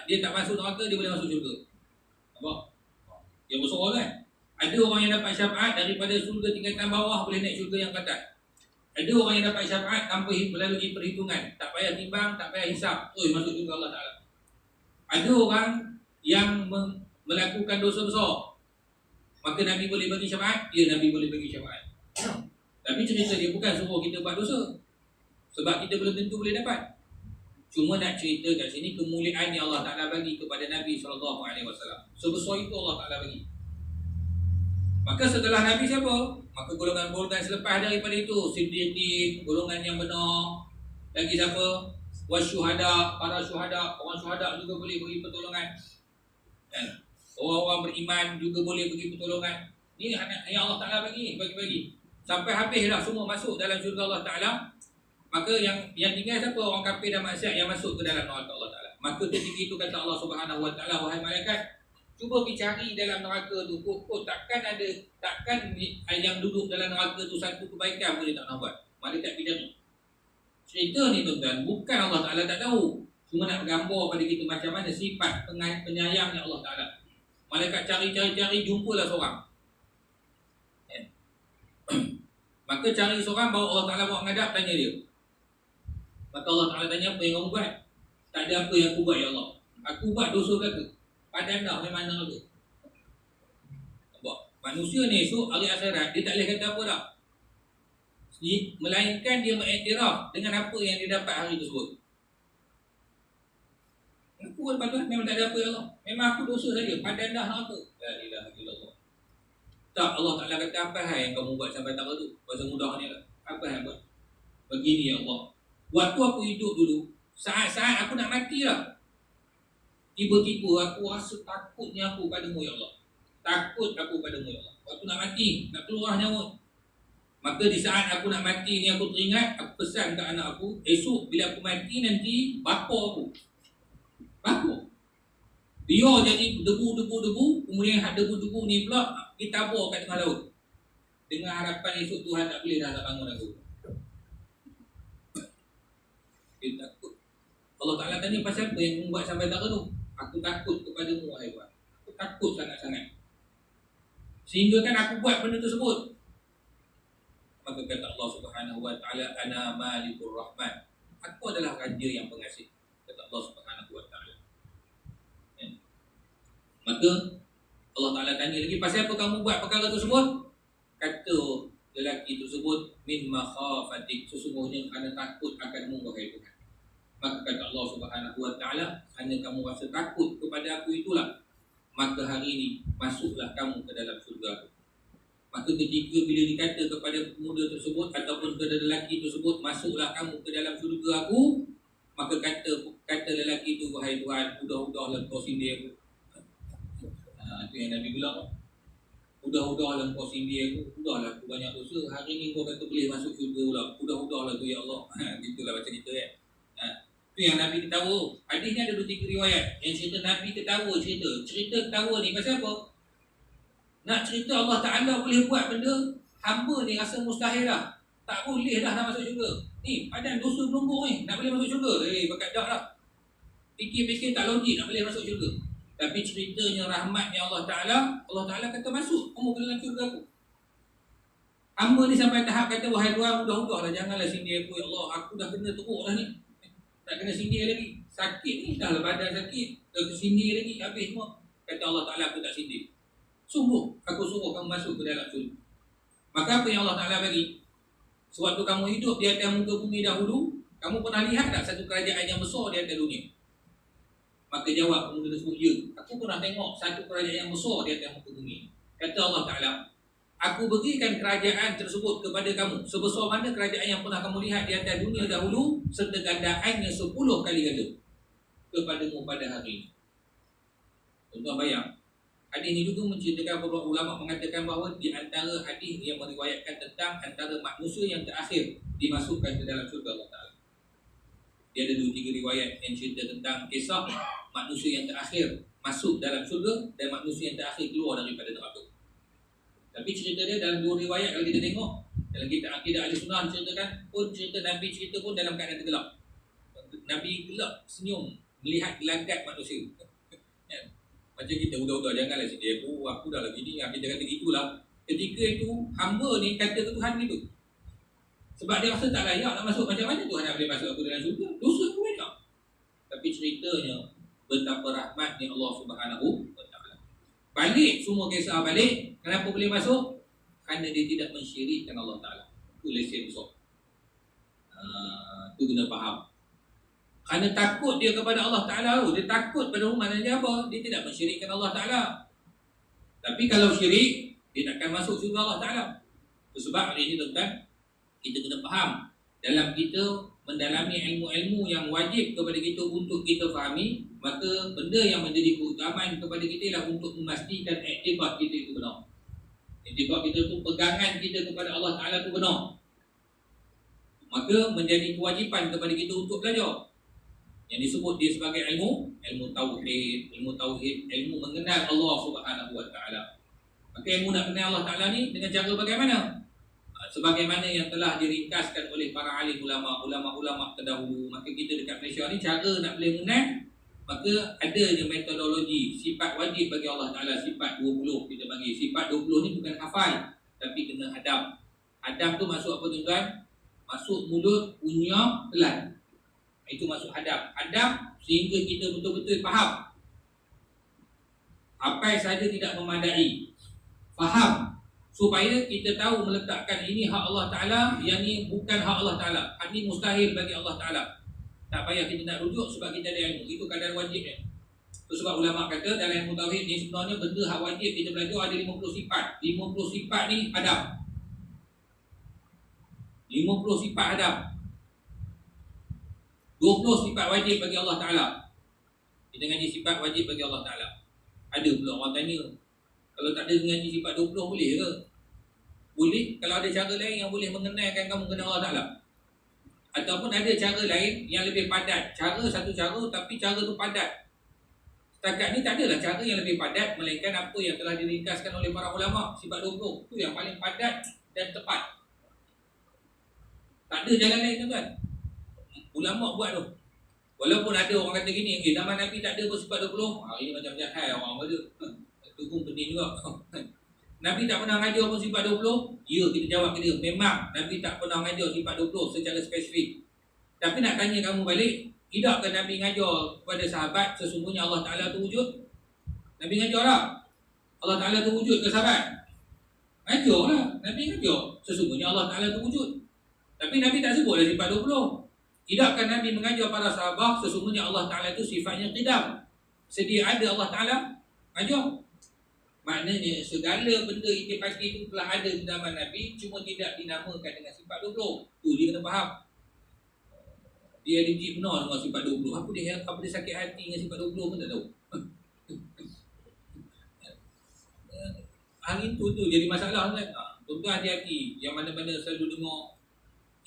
dia tak masuk neraka, dia boleh masuk syurga. Nampak? Yang bersuara kan? Ada orang yang dapat syafaat daripada syurga tingkatan bawah boleh naik syurga yang ke atas. Ada orang yang dapat syafaat tanpa melalui perhitungan, tak payah timbang, tak payah hisap, masuk syurga Allah Ta'ala. Ada orang yang melakukan dosa besar, maka Nabi boleh bagi syafaat, Nabi boleh bagi syafaat. Tapi cerita dia bukan suruh kita buat dosa, sebab kita belum tentu boleh dapat. Cuma nak cerita kat sini kemuliaan yang Allah Ta'ala bagi kepada Nabi SAW. Sebesar itu Allah Ta'ala bagi. Maka setelah Nabi siapa? Maka golongan-golongan selepas daripada itu, Siddiqin, golongan yang benar. Lagi siapa? Wasyuhada, para syuhada. Orang syuhada juga boleh beri pertolongan. Dan orang-orang beriman juga boleh beri pertolongan. Ini yang Allah Ta'ala bagi. Sampai habis dah semua masuk dalam syurga Allah Ta'ala. Maka yang tinggal siapa? Orang kafir dan maksiat yang masuk ke dalam neraka Allah Ta'ala. Maka ketika itu kata Allah Subhanahu Wa Ta'ala, wahai malaikat, cuba pergi cari dalam neraka tu. Takkan yang duduk dalam neraka tu satu kebaikan pun dia tak nak buat. Malaikat pergi cari. Cerita ni tuan-tuan, bukan Allah Ta'ala tak tahu, cuma nak gambar pada kita macam mana sifat penyayangnya Allah Ta'ala. Malaikat cari, jumpalah seorang. Maka cari seorang, bawa Allah Ta'ala bawa menghadap, tanya dia. Maka Allah Ta'ala tanya, apa yang kamu buat? Tak ada apa yang aku buat, ya Allah. Aku buat dosa belaka. Padan dah memang neraka. Nampak? Manusia ni esok hari akhirat, dia tak boleh kata apa dah, melainkan dia mengiktiraf dengan apa yang dia dapat hari tersebut. Aku pun patut memang tak ada apa, ya Allah. Memang aku dosa saja, padan dah neraka. La ilaha illallah. Tak, Allah Ta'ala kata, apa hal yang kamu buat sampai tak tu? Bahasa mudah ni lah. Apa yang buat? Begini, ya Allah. Waktu aku hidup dulu, saat-saat aku nak mati lah, tiba-tiba aku rasa takutnya aku padamu, ya Allah. Takut aku padamu, ya Allah. Waktu nak mati, nak keluar nyawa. Maka di saat aku nak mati ni, aku teringat, aku pesan ke anak aku, esok bila aku mati nanti, bapa aku, biar jadi debu-debu, kemudian debu-debu ni pula ditabur kat tengah laut. Dengan harapan esok Tuhan tak boleh dah bangun aku. Dia takut. Allah Ta'ala tanya pasal apa yang membuat sampai tak tu? Aku takut kepadamu, wahai Tuhan. Aku takut sangat-sangat. Sehingga kan aku buat benda tersebut. Maka kata Allah Subhanahu wa taala, ana malikur rahman. Aku adalah raja yang pengasih. Kata Allah Subhanahu wa taala. Maka Allah Taala tanya lagi, pasal apa kamu buat perkara tersebut? Kata lelaki tersebut, min makhafatik, sesungguhnya kerana takut akan wahai Tuhan. Maka kata Allah Subhanahu wa taala, kerana kamu rasa takut kepada aku itulah, maka hari ini masuklah kamu ke dalam syurga aku. Maka ketika bila dikata kepada pemuda tersebut ataupun kepada lelaki tersebut, masuklah kamu ke dalam syurga aku, maka kata lelaki itu, wahai Tuhan, udah-udahlah kau sindir aku. Itu yang Nabi bilang, udah-udahlah kau sindir aku, udahlah aku banyak dosa, hari ni kau kata boleh masuk syurga pula, udah-udahlah tu ya Allah. Gitulah macam itu kan. Itu yang Nabi ketawa. Hadis ni ada 2-3 riwayat yang cerita Nabi ketawa cerita ketawa ni pasal apa? Nak cerita Allah Ta'ala boleh buat benda hamba ni rasa mustahil dah, tak boleh dah nak masuk syurga. Ni padan dosa berlumbung ni, nak boleh masuk syurga, bakat dah lah. Fikir-fikir tak logik nak boleh masuk syurga. Tapi ceritanya rahmatnya Allah Ta'ala kata masuk kamu ke dalam syurga aku. Hamba ni sampai tahap kata, wahai Tuhan, mudah-mudah lah, janganlah sindir aku ya Allah, aku dah kena teruk dah ni, tak kena sindir lagi, sakit ni, dah lah badan sakit, dah sindir lagi, habis semua. Kata Allah Ta'ala, aku tak sindir, sungguh aku suruh kamu masuk ke dalam syurga. Maka apa yang Allah Ta'ala bagi? Sewaktu kamu hidup di atas muka bumi dahulu, kamu pernah lihat tak satu kerajaan yang besar di atas dunia? Maka jawab pemuda tersebut, ya, aku pernah tengok satu kerajaan yang besar di atas muka bumi. Kata Allah Ta'ala, aku berikan kerajaan tersebut kepada kamu sebesar mana kerajaan yang pernah kamu lihat di atas dunia dahulu, serta gandaannya 10 kali ganda kepadamu pada hari ini. Tuan-tuan bayang, hadis ini juga menceritakan beberapa ulama mengatakan bahawa di antara hadis yang meriwayatkan tentang antara manusia yang terakhir dimasukkan ke dalam syurga Allah Ta'ala. Dia ada 2-3 riwayat yang cerita tentang kisah manusia yang terakhir masuk dalam syurga dan manusia yang terakhir keluar daripada neraka. Tapi cerita dia dalam 2 riwayat kalau kita tengok dalam kitab Aqidah Ahlussunnah diceritakan pun, cerita Nabi cerita pun dalam keadaan tergelap. Nabi gelap senyum melihat gelagat manusia. Macam kita udah-udah janganlah sedih aku dah lagi ni, kita kata gitulah. Ketika itu hamba ni kata ke Tuhan gitu. Sebab dia rasa tak layak nak masuk. Macam mana Tuhan nak boleh masuk aku dalam syurga? Dosa aku banyak. Tapi ceritanya betapa rahmatnya Allah Subhanahu wa taala. Balik semua kisah balik, kenapa boleh masuk? Kerana dia tidak mensyirikkan Allah Ta'ala. Itu lesen besar. Itu kena faham. Kerana takut dia kepada Allah Ta'ala. Dia takut pada maknanya apa? Dia tidak mensyirikkan Allah Ta'ala. Tapi kalau syirik, dia takkan masuk syurga Allah Ta'ala. Sebab hari ini tuan-tuan, kita kena faham. Dalam kita mendalami ilmu-ilmu yang wajib kepada kita untuk kita fahami, maka benda yang menjadi keutamaan kepada kita ialah untuk memastikan iktibar kita itu benar. Iktibar kita itu, pegangan kita kepada Allah Ta'ala itu benar. Maka menjadi kewajipan kepada kita untuk belajar. Yang disebut dia sebagai ilmu tauhid, ilmu mengenal Allah Subhanahu wa taala. Maka ilmu nak kenal Allah Ta'ala ni dengan cara bagaimana? Sebagaimana yang telah diringkaskan oleh para alim ulama terdahulu. Maka kita dekat Malaysia ni cara nak boleh mengenal, maka adanya metodologi sifat wajib bagi Allah Ta'ala, sifat 20 kita panggil. Sifat 20 ni bukan hafal, tapi kena hadam. Hadam tu masuk apa tuan-tuan? Masuk mulut, unyah, telan. Itu masuk hadam. Hadam sehingga kita betul-betul faham. Hafal saja tidak memadai. Faham. Supaya kita tahu meletakkan ini hak Allah Ta'ala, yang ni bukan hak Allah Ta'ala. Hak ni mustahil bagi Allah Ta'ala. Tak payah kita nak rujuk sebab kita ada ilmu. Itu kadar wajibnya. Itu sebab ulama kata dalam ilmu tauhid ni sebenarnya benda hak wajib kita belajar ada 50 sifat. 50 sifat ni hadam. 50 sifat hadam. 20 sifat wajib bagi Allah Ta'ala. Kita ngaji sifat wajib bagi Allah Ta'ala. Ada pula orang tanya, kalau tak ada ngaji sifat 20 boleh ke? Boleh kalau ada cara lain yang boleh mengenalkan kamu kenal Allah Ta'ala. Ataupun ada cara lain yang lebih padat. Cara satu cara tapi cara tu padat. Setakat ni tak adalah cara yang lebih padat, melainkan apa yang telah diringkaskan oleh para ulama. Sifat 20 tu yang paling padat dan tepat. Tak ada jalan lain tuan-tuan. Ulama buat tu. Walaupun ada orang kata gini, zaman Nabi tak ada bersifat 20. Ini macam-macam hal orang ada. Itu pun penting juga. Nabi tak pernah ngajar pun sifat 20? Ya, kita jawab ke dia. Memang Nabi tak pernah ngajar sifat 20 secara spesifik. Tapi nak tanya kamu balik, tidakkah Nabi ngajar kepada sahabat sesungguhnya Allah Ta'ala tu wujud? Nabi ngajar tak? Allah Ta'ala tu wujud ke sahabat? Ngajar lah. Nabi ngajar sesungguhnya Allah Ta'ala tu wujud. Tapi Nabi tak sebutlah sifat 20. Tidakkah Nabi mengajar para sahabat sesungguhnya Allah Ta'ala itu sifatnya qidam? Sedia ada Allah Ta'ala ajar. Maknanya segala benda intisifati itu telah ada di zaman Nabi, cuma tidak dinamakan dengan sifat 20. Tu dia kena faham. Dia ada benar dengan sifat 20. Apa dia sakit hati dengan sifat 20 pun tak tahu. Hari tu jadi masalah kan. Tuan-tuan hati-hati. Yang mana-mana selalu dengar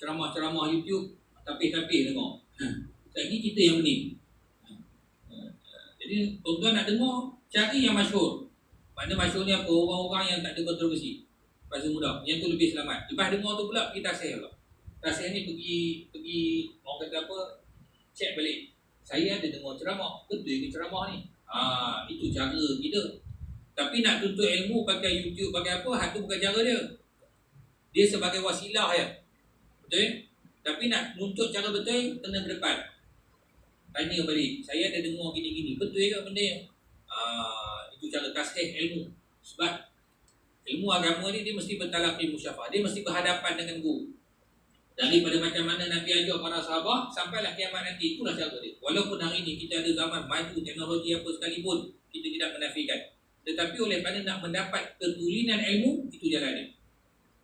ceramah-ceramah YouTube, tapis-tapis dengar. Lagi kita yang pening. Jadi tuan-tuan nak dengar, cari yang masyhur. Mana masyhur ni apa? Orang-orang yang tak ada kontroversi. Bahasa mudah. Yang tu lebih selamat. Lepas dengar tu pula pergi tasih pula. Tasih ni pergi orang kata apa? Cek balik. Saya ada dengar ceramah. Betul ke ceramah ni? Itu cara kita. Tapi nak tuntut ilmu pakai YouTube, pakai apa? Itu bukan cara dia. Dia sebagai wasilah ya. Betul? Tapi nak tuntut cara betul, kena berdepan. Tanya balik. Saya ada dengar gini-gini. Betul ke benda yang? Itu cara tasih ilmu. Sebab ilmu agama ni dia mesti bertalaqi musyafah. Dia mesti berhadapan dengan guru. Daripada macam mana Nabi ajar para sahabat sampailah kiamat nanti, itulah cara dia. Walaupun hari ini kita ada zaman maju teknologi apa sekalipun, kita tidak menafikan. Tetapi oleh kerana nak mendapat ketulinan ilmu, itu jalan dia.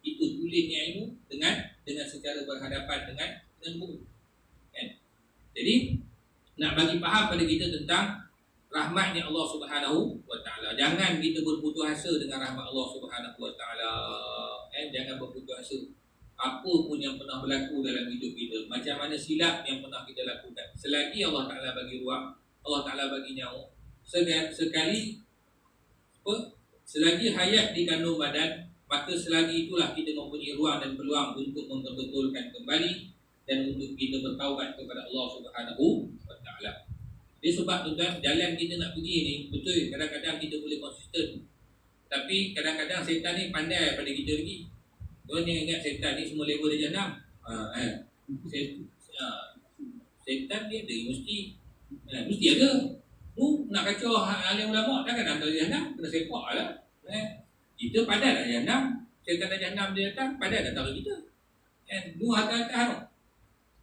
Itu tulisnya ilmu dengan secara berhadapan dengan guru. Kan? Jadi nak bagi faham pada kita tentang rahmatnya Allah Subhanahu wa Ta'ala. Jangan kita berputus asa dengan rahmat Allah Subhanahu wa Ta'ala. Jangan berputus asa. Apa pun yang pernah berlaku dalam hidup kita, macam mana silap yang pernah kita lakukan, selagi Allah Ta'ala bagi ruang, Allah Ta'ala bagi nyawa, selagi hayat di kandung badan, maka selagi itulah kita mempunyai ruang dan peluang untuk memperbetulkan kembali dan untuk kita bertaubat kepada Allah Subhanahu wa Ta'ala. Jadi sebab tuan-tuan, jalan kita nak pergi ni, betul kadang-kadang kita boleh konsisten, tapi kadang-kadang setan ni pandai daripada kita lagi. Tuan yang ingat setan ni semua level dia jahanam. Setan dia ada mesti ada. Nak kacau alim ulama takkan hantar dia jahanam, kena sepak lah. Kita padat lah jahanam. Setan dah jahanam dia datang, padat datang kita. Atas-atas tu.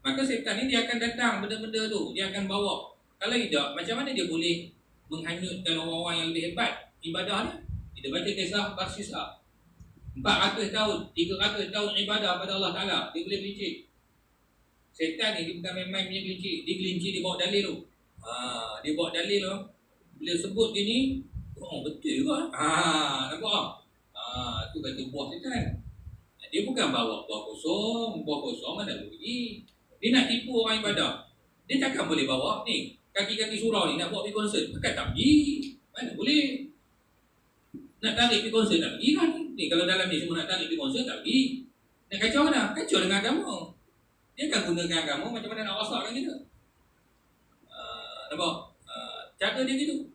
Maka setan ni dia akan datang benda-benda tu, dia akan bawa. Kalau tidak, macam mana dia boleh menghanyutkan orang-orang yang lebih hebat ibadah dia? Kita baca kisah Barsisa. 400 tahun, 300 tahun ibadah pada Allah Ta'ala, dia boleh gelincir. Setan ni dia bukan main-main punya gelincir. Dia gelincir, dia bawa dalil tu. Dia bawa dalil tu. Bila sebut dia ni, betul ke? Nampak tak? Tu kata buah setan. Dia bukan bawa buah kosong mana boleh pergi. Dia nak tipu orang ibadah. Dia takkan boleh bawa ni kaki-kaki surau ni nak bawa pergi konsert. Takkan tak pergi. Mana boleh. Nak tarik pergi konsert tak pergi kan. Ni kalau dalam ni semua nak tarik pergi konsert tak pergi. Nak kacau mana? Kacau dengan agama. Dia akan gunakan agama macam mana nak rosakkan kita. Nampak? Cara dia gitu.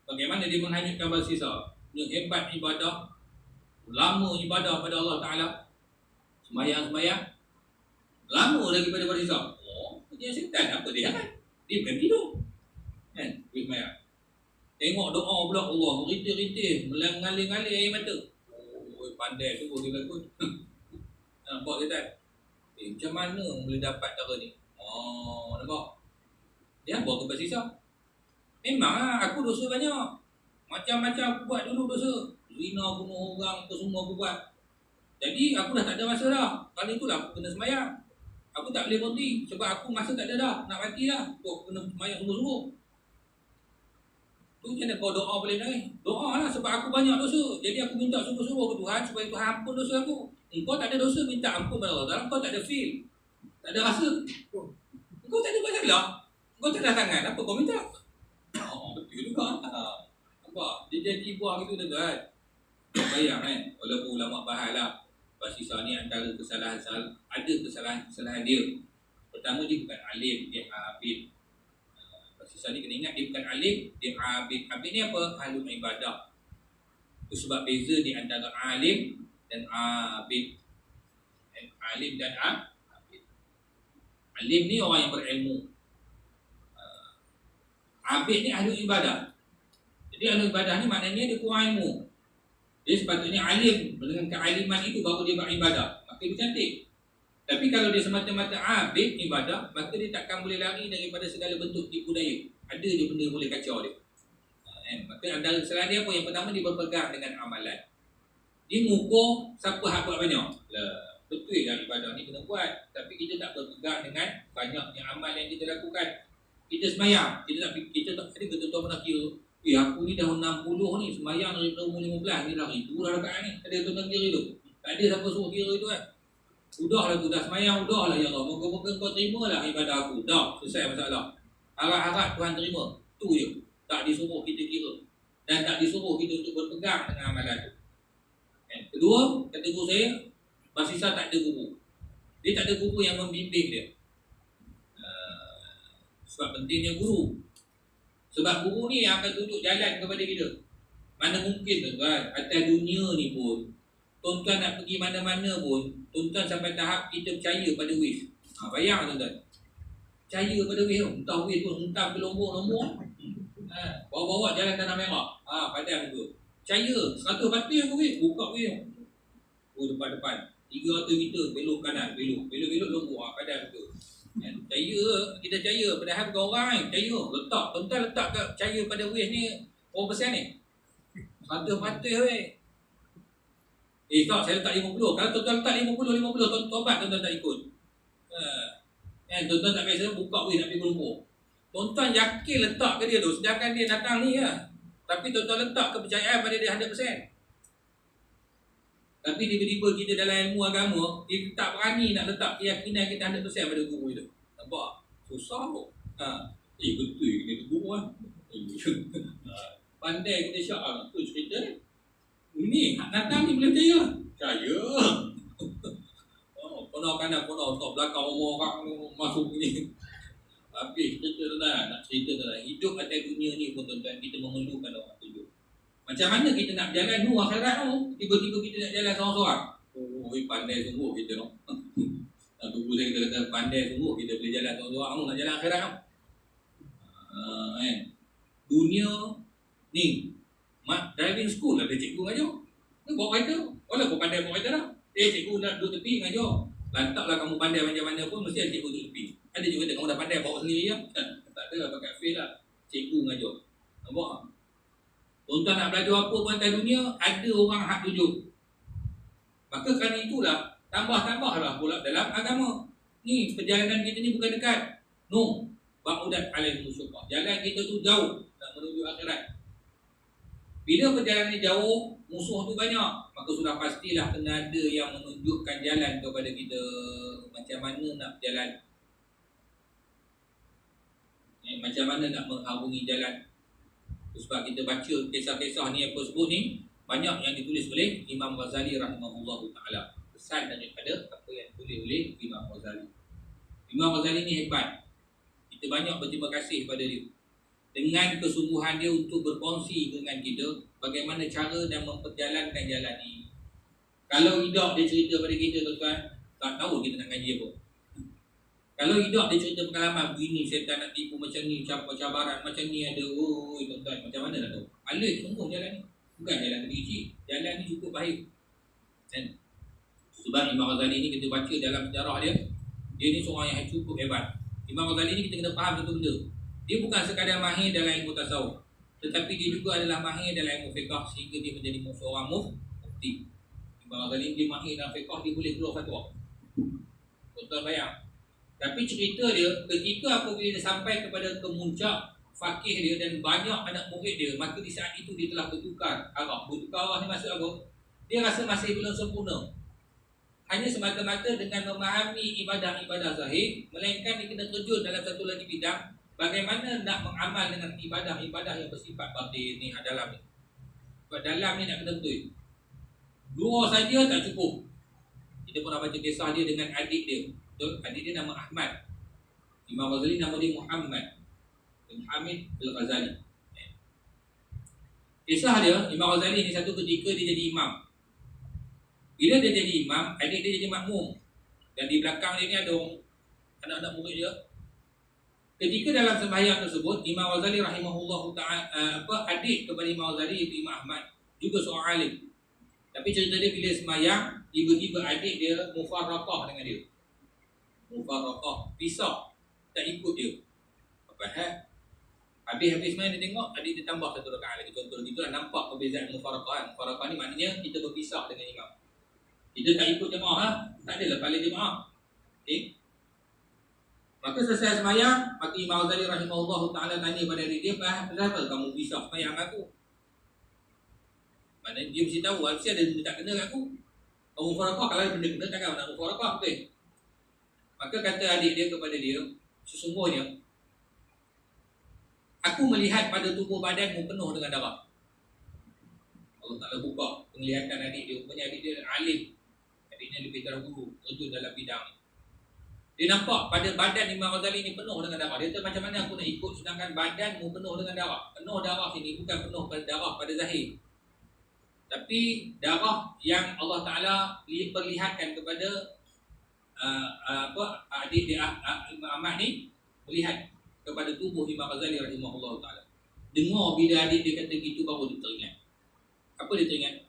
Bagaimana dia menghanyutkan Barsisa. Yang hebat ibadah, lama ibadah pada Allah Ta'ala, sembahyang lama lagi pada Barsisa. Dia setan apa dia kan? Dia bukan tidur kan? Dia sembahyang. Tengok doa pula Allah merintir-rintir, mengalir-ngalir air mata. Pandai tu dia berlakon. Nampak dia tak? Macam mana boleh dapat cara ni? Nampak? Dia buat ke Barsisa. Memang aku dosa banyak. Macam-macam aku buat dulu dosa. Zina, bunuh orang, apa semua aku buat. Jadi aku dah tak ada masa dah. Kali itulah aku kena sembahyang. Aku tak boleh berhenti sebab aku masa tak ada dah. Nak mati dah. Aku kena sembahyang sungguh-sungguh. Tu macam mana kau doa boleh naik? Doa lah sebab aku banyak dosa. Jadi aku minta sungguh-sungguh ke Tuhan supaya Tuhan ampun dosa aku. Engkau tak ada dosa, minta ampun pada Allah. Kau tak ada feel. Tak ada rasa. Kau tak ada masalah. Kau tak ada tangan. Apa kau minta? Betul juga. Nampak? Dia jadi buah gitu tuan. Bayang kan? Walaupun ulama bahas lah. Barsisa ni antara kesalahan ada kesalahan dia. Pertama dia bukan alim, dia abid. Barsisa ni kena ingat dia bukan alim, dia abid. Abid ni apa? Ahlul ibadah. Itu sebab beza di antara alim dan abid. Alim dan abid. Alim ni orang yang berilmu. Abid ni ahli ibadah. Jadi ahli ibadah ni maknanya dia kurang ilmu. Dia sepatutnya alim. Dengan kealiman itu baru dia beribadah. Maka dia cantik. Tapi kalau dia semata-mata abid ibadah, maka dia takkan boleh lari daripada segala bentuk tipu daya. Ada dia benda boleh kacau dia. Maka antara kesalahan dia apa? Yang pertama, dia berpegang dengan amalan. Dia mengukur siapa hak buat banyak. Betul lah ibadah ni kena buat. Tapi kita tak berpegang dengan banyaknya amal yang kita lakukan. Kita semayang. Kita tak ada ketentuan pernah kira. Aku ni dah 60 ni, semayang daripada umur 15 ni dah ribu dah rakaat ni. Ada tuan-tuan kira tu? Tak ada siapa suruh kira tu kan. Udahlah tu, dah semayang, udahlah ya Allah. Moga-moga kau terimalah ibadah aku. Dah, selesai masalah. Harap-harap Tuhan terima. Tu je. Tak disuruh kita kira. Dan tak disuruh kita untuk berpegang dengan amalan tu. Kedua, kata guru saya, Basisa tak ada guru. Dia tak ada guru yang membimbing dia. Sebab pentingnya guru. Sebab guru ni yang akan tunjuk jalan kepada kita. Mana mungkin tuan, atas dunia ni pun, tuan-tuan nak pergi mana-mana pun, tuan-tuan sampai tahap kita percaya pada wish. Bayang tuan-tuan. Percaya pada wish tu. Entah wish tu, entah ke nombor-nombor. Bawa-bawa jalan tanah merah. Padahal tu. Percaya. 100 batin ke wish. Buka wish. Depan-depan. 300 meter, belok kanan, belok nombor. Padahal tu. Percaya, kita percaya. Padahal bukan orang ni. Percaya. Letak. Tuan-tuan letak ke percaya pada wish ni. Berapa persen ni? 100 batin weh. Tak, saya letak 50. Kalau tuan-tuan letak 50, tuan-tuan tobat, tuan-tuan tak ikut. Tuan-tuan tak biasa buka wish nak pergi nombor. Tuan-tuan yakin letak ke dia tu, sedangkan dia datang ni lah. Tapi tuan-tuan letak kepercayaan pada dia 100%. Tapi tiba-tiba kita dalam ilmu agama, kita tak berani nak letak keyakinan kita 100% pada guru itu. Nampak? Susah kok. Betul kita tu guru lah. Pandai kita syak lah. Itu cerita ni. Ini, hak datang ni boleh percaya. Percaya. Kono kanan, kono top belakang orang masuk ni. Habis cerita tuan-tuan. Nak cerita tuan-tuan. Hidup atas dunia ni pun tuan-tuan, kita memerlukan orang tunjuk. Macam mana kita nak berjalan nu akhirat tu, tiba-tiba kita nak jalan seorang-seorang. Pandai sungguh kita tu. Tunggu saya kita kata pandai sungguh kita boleh jalan seorang-seorang tu nak jalan akhirat tu. Dunia ni driving school ada cikgu ngajar. Bawa kereta, walaupun pandai bawa kereta dah. Cikgu nak duduk tepi ngajar. Lantaklah kamu pandai macam mana pun mesti ada cikgu duduk tepi. Ada juga kata kamu dah pandai bawa sendiri ya. Tak ada pakai fail lah. Cikgu ngajar. Nampak? Tuan-tuan nak belajar apa pun atas dunia, ada orang hak tunjuk. Maka kerana itulah, tambah-tambahlah pula dalam agama. Ni, perjalanan kita ni bukan dekat. No. Ba'udat alaih musyuqah. Jalan kita tu jauh nak menuju akhirat. Bila perjalanan ni jauh, musuh tu banyak. Maka sudah pastilah kena ada yang menunjukkan jalan kepada kita. Macam mana nak berjalan. Macam mana nak mengharungi jalan. Sebab kita baca kisah-kisah ni yang aku sebut ni, banyak yang ditulis oleh Imam Ghazali rahimahullahu ta'ala. Pesan daripada apa yang ditulis oleh Imam Ghazali. Imam Ghazali ni hebat. Kita banyak berterima kasih pada dia. Dengan kesungguhan dia untuk berkongsi dengan kita bagaimana cara dan memperjalankan jalan ni. Kalau hidup dia cerita pada kita tuan-tuan, tak tahu kita nak ngaji apa. Kalau hidup dia cerita pengalaman begini, syaitan nak tipu macam ni, cabaran macam ni ada. Tuan-tuan, macam mana nak tahu? Alih sungguh jalan ni. Bukan jalan kecil. Jalan ni cukup baik. Dan sebab Imam Ghazali ni kita baca dalam sejarah dia, dia ni seorang yang cukup hebat. Imam Ghazali ni kita kena faham satu benda. Dia bukan sekadar mahir dalam ilmu tasawuf, tetapi dia juga adalah mahir dalam ilmu fiqh sehingga dia menjadi seorang mufti. Imam Ghazali dia mahir dalam fiqh, dia boleh keluar fatwa. Tuan-tuan bayang. Tapi cerita dia, ketika apabila dia sampai kepada kemuncak fakih dia dan banyak anak murid dia, maka di saat itu dia telah bertukar arah. Bertukar arah ni maksud apa? Dia rasa masih belum sempurna. Hanya semata-mata dengan memahami ibadah-ibadah zahir, melainkan dia kena terjun dalam satu lagi bidang, bagaimana nak mengamal dengan ibadah-ibadah yang bersifat batin ni, dalam ni. Sebab dalam ni nak kena betul. Dua saja tak cukup. Kita pernah baca kisah dia dengan adik dia. Adik dia nama Ahmad. Imam Ghazali nama dia Muhammad bin Hamid Al-Ghazali. Kisah dia, Imam Ghazali ni satu ketika dia jadi imam. Bila dia jadi imam, adik dia jadi makmum. Dan di belakang dia ni ada anak-anak murid dia. Ketika dalam sembahyang tersebut, Imam Ghazali rahimahullah ta'ala, adik kepada Imam Ghazali iaitu Imam Ahmad, juga seorang alim. Tapi cerita dia bila sembahyang, tiba-tiba adik dia mufarraqah dengan dia. Mufarraqah, pisah, tak ikut dia. Apa habis main dia tengok, adik dia tambah satu rakaat lagi. Contoh gitu lah, nampak perbezaan mufarraqah. Mufarraqah ni maknanya kita berpisah dengan imam. Kita tak ikut jemaah, tak adalah pahala jemaah. Okay? Maka selesai sembahyang, maka Imam Ghazali rahimahullah ta'ala tanya pada adik dia, kenapa kamu pisah sembahyang aku? Maknanya dia mesti tahu, mesti ada benda tak kena kat aku. Kalau mufarraqah, kalau ada benda kena, takkan nak mufarraqah, betul? Maka kata adik dia kepada dia, sesungguhnya aku melihat pada tubuh badanmu penuh dengan darah. Allah Ta'ala buka penglihatan adik dia. Rupanya adik dia alim. Adik dia lebih terdahulu terjun dalam bidang. Dia nampak pada badan Imam Ghazali ni penuh dengan darah. Dia kata macam mana aku nak ikut sedangkan badanmu penuh dengan darah. Penuh darah sini bukan penuh darah pada zahir, tapi darah yang Allah Ta'ala perlihatkan kepada adik dia Imam Ahmad ni, melihat kepada tubuh Imam Ghazali rahimahullah ta'ala. Dengar bila adik dia kata gitu, baru dia teringat. Apa dia teringat?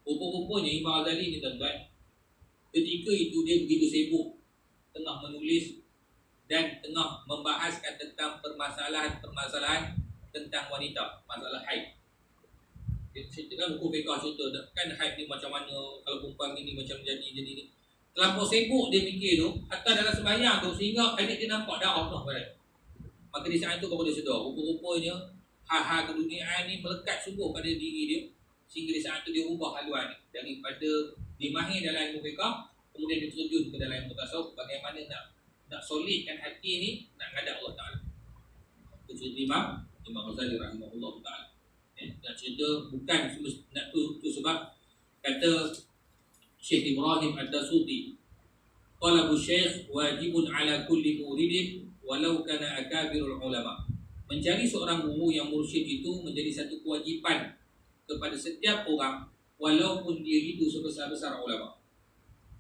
Rupa-rupanya Imam Ghazali ni tuan-tuan, ketika itu dia begitu sibuk tengah menulis dan tengah membahaskan tentang permasalahan tentang wanita, masalah haid. Dia ceritakan buku fiqh cerita kan haid ni macam mana, kalau perempuan ni macam jadi ni. Terlampau sibuk dia fikir tu, hatta dalam sembahyang tu, sehingga adik dia nampak darah penuh badan. Maka di saat itu baru dia sedar, rupa-rupanya hal-hal keduniaan ni melekat sungguh pada diri dia, sehingga di saat itu dia ubah haluan ni. Daripada dia mahir dalam ilmu fiqh, kemudian dia terjun ke dalam ilmu tasawuf, bagaimana nak solidkan hati ni, nak ngadap Allah Ta'ala. Itu cerita Imam Ghazali rahimahullah ta'ala. Nak cerita bukan nak tu sebab kata Syekh Ibrahim Ad-Dasuti, talabu syekh wajibun ala kulli muridin walau kana akabirul ulama. Mencari seorang guru yang mursyid itu menjadi satu kewajipan kepada setiap orang, walaupun dia itu sebesar-besar ulama.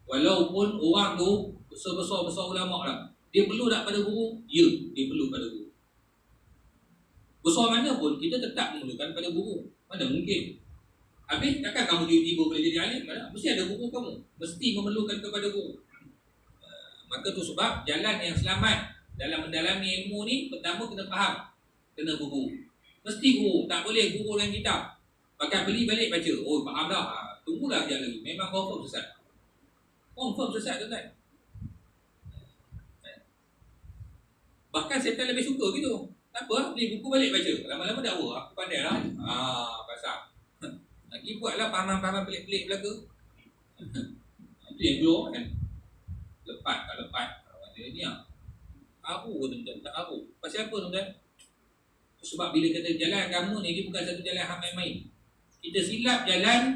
Walaupun orang tu sebesar-besar ulama lah, dia perlu tak pada guru? Ya, dia perlu pada guru. Besar mana pun kita tetap memerlukan pada guru. Mana mungkin? Habis takkan kamu tiba-tiba boleh jadi alim? Mana? Mesti ada guru kamu. Mesti memerlukan kepada guru. Maka tu sebab jalan yang selamat dalam mendalami ilmu ni, pertama kena faham, kena guru. Mesti guru, tak boleh guru dengan kitab. Pakai beli balik baca. Oh faham dah. Tunggulah sekejap lagi. Memang confirm sesat. Confirm sesat tuan-tuan. Bahkan syaitan lebih suka gitu. Tak apa, beli buku balik baca. Lama-lama dakwah, aku pandai lah. Pasal. Lagi buatlah pahaman-pahaman pelik-pelik belaka. Itu yang keluar kan. Lepas tak lepas. Dia ni lah. Aru ke tuan-tuan? Tak aru. Pasal apa tuan-tuan? Sebab bila kata jalan agama ni, dia bukan satu jalan hang main-main. Kita silap jalan,